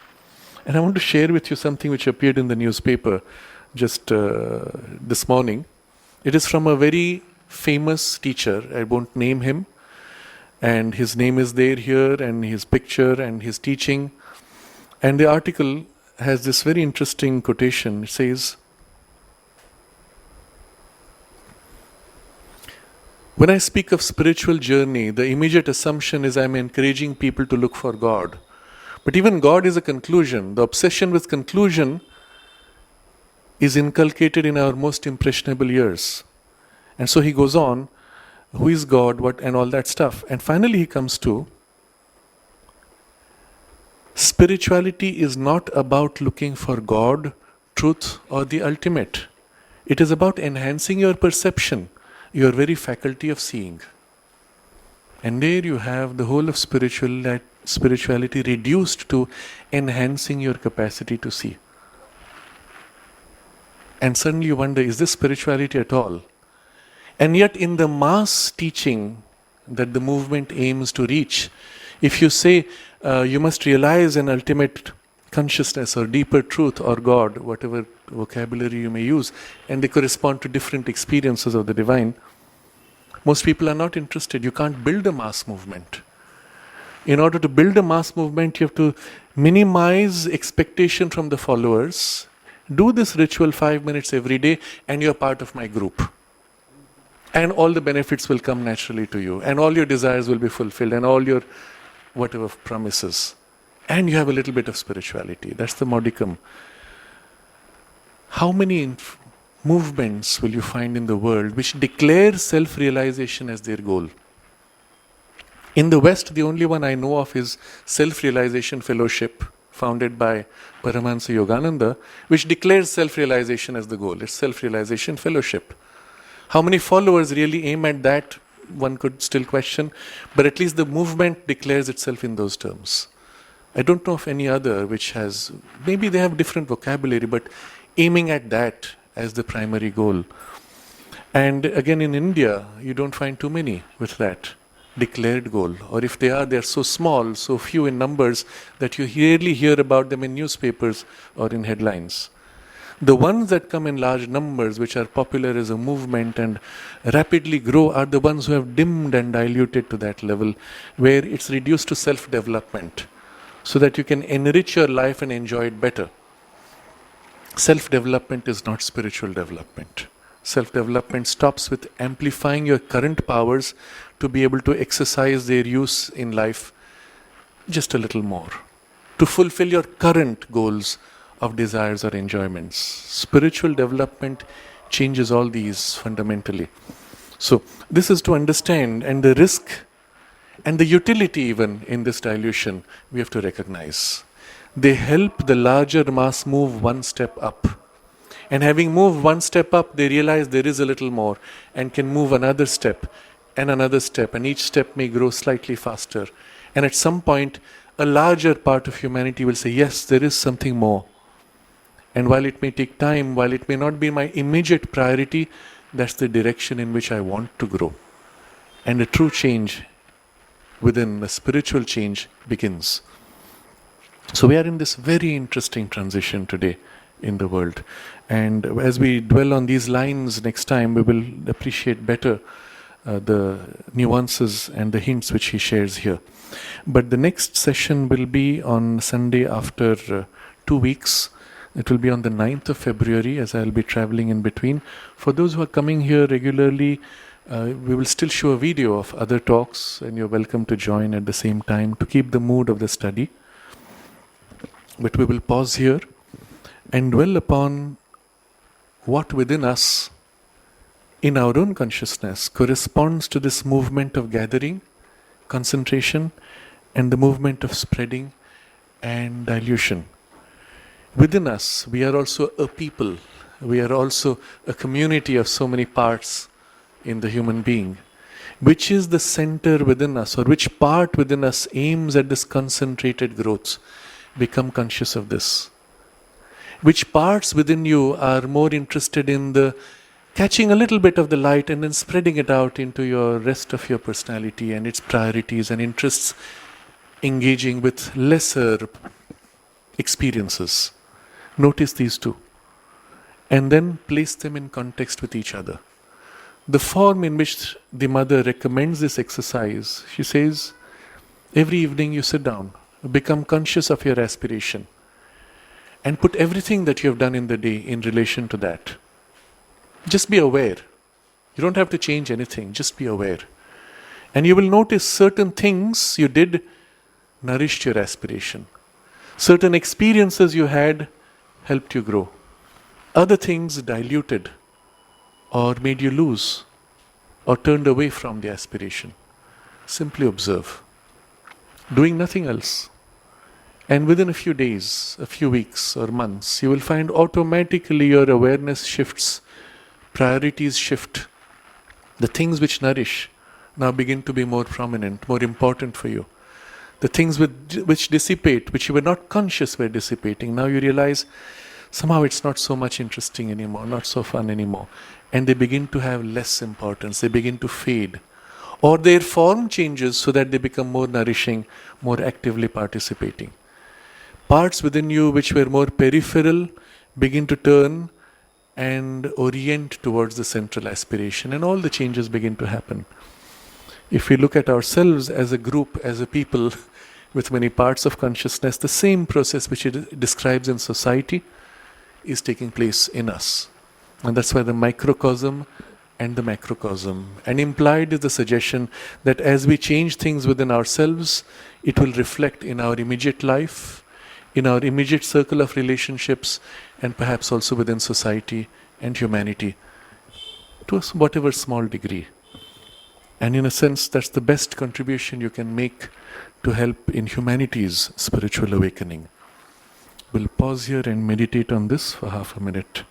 And I want to share with you something which appeared in the newspaper just this morning. It is from a very famous teacher. I won't name him. And his name is there here, and his picture and his teaching. And the article has this very interesting quotation. It says, "When I speak of spiritual journey, the immediate assumption is I'm encouraging people to look for God. But even God is a conclusion. The obsession with conclusion is inculcated in our most impressionable years." And so he goes on, who is God, what, and all that stuff. And finally he comes to, spirituality is not about looking for God, truth, or the ultimate. It is about enhancing your perception, your very faculty of seeing. And there you have the whole of spirituality reduced to enhancing your capacity to see. And suddenly you wonder, is this spirituality at all? And yet in the mass teaching that the movement aims to reach, if you say you must realize an ultimate consciousness or deeper truth or God, whatever vocabulary you may use, and they correspond to different experiences of the divine, most people are not interested. You can't build a mass movement. In order to build a mass movement, you have to minimize expectation from the followers. Do this ritual 5 minutes every day and you're part of my group. And all the benefits will come naturally to you. And all your desires will be fulfilled. And all your whatever promises. And you have a little bit of spirituality. That's the modicum. How many movements will you find in the world which declare self-realization as their goal? In the West, the only one I know of is Self-Realization Fellowship, founded by Paramahansa Yogananda, which declares self-realization as the goal. It's Self-Realization Fellowship. How many followers really aim at that, one could still question, but at least the movement declares itself in those terms. I don't know of any other which has, maybe they have different vocabulary, but aiming at that as the primary goal. And again in India, you don't find too many with that declared goal. Or if they are, they're so small, so few in numbers, that you rarely hear about them in newspapers or in headlines. The ones that come in large numbers, which are popular as a movement and rapidly grow, are the ones who have dimmed and diluted to that level, where it's reduced to self-development, so that you can enrich your life and enjoy it better. Self-development is not spiritual development. Self-development stops with amplifying your current powers to be able to exercise their use in life just a little more, to fulfill your current goals of desires or enjoyments. Spiritual development changes all these fundamentally. So this is to understand, and the risk and the utility even in this dilution we have to recognize. They help the larger mass move one step up. And having moved one step up, they realize there is a little more and can move another step, and each step may grow slightly faster. And at some point, a larger part of humanity will say, yes, there is something more. And while it may take time, while it may not be my immediate priority, that's the direction in which I want to grow. And a true change within, a spiritual change begins. So we are in this very interesting transition today in the world. And as we dwell on these lines next time, we will appreciate better the nuances and the hints which he shares here. But the next session will be on Sunday after 2 weeks. It will be on the 9th of February, as I will be traveling in between. For those who are coming here regularly, we will still show a video of other talks, and you're welcome to join at the same time to keep the mood of the study. But we will pause here and dwell upon what within us, in our own consciousness, corresponds to this movement of gathering, concentration, and the movement of spreading and dilution. Within us, we are also a people. We are also a community of so many parts in the human being. Which is the center within us, or which part within us aims at this concentrated growth? Become conscious of this. Which parts within you are more interested in the catching a little bit of the light and then spreading it out into your rest of your personality and its priorities and interests, engaging with lesser experiences. Notice these two. And then place them in context with each other. The form in which the mother recommends this exercise, she says, every evening you sit down, become conscious of your aspiration, and put everything that you have done in the day in relation to that. Just be aware. You don't have to change anything, just be aware. And you will notice certain things you did nourished your aspiration. Certain experiences you had helped you grow. Other things diluted or made you lose or turned away from the aspiration. Simply observe. Doing nothing else. And within a few days, a few weeks or months, you will find automatically your awareness shifts, priorities shift. The things which nourish now begin to be more prominent, more important for you. The things which dissipate, which you were not conscious were dissipating, now you realize somehow it's not so much interesting anymore, not so fun anymore. And they begin to have less importance, they begin to fade. Or their form changes so that they become more nourishing, more actively participating. Parts within you which were more peripheral begin to turn and orient towards the central aspiration, and all the changes begin to happen. If we look at ourselves as a group, as a people with many parts of consciousness, the same process which it describes in society is taking place in us. And that's why the microcosm and the macrocosm. And implied is the suggestion that as we change things within ourselves, it will reflect in our immediate life, in our immediate circle of relationships, and perhaps also within society and humanity, to whatever small degree. And in a sense, that's the best contribution you can make to help in humanity's spiritual awakening. We'll pause here and meditate on this for half a minute.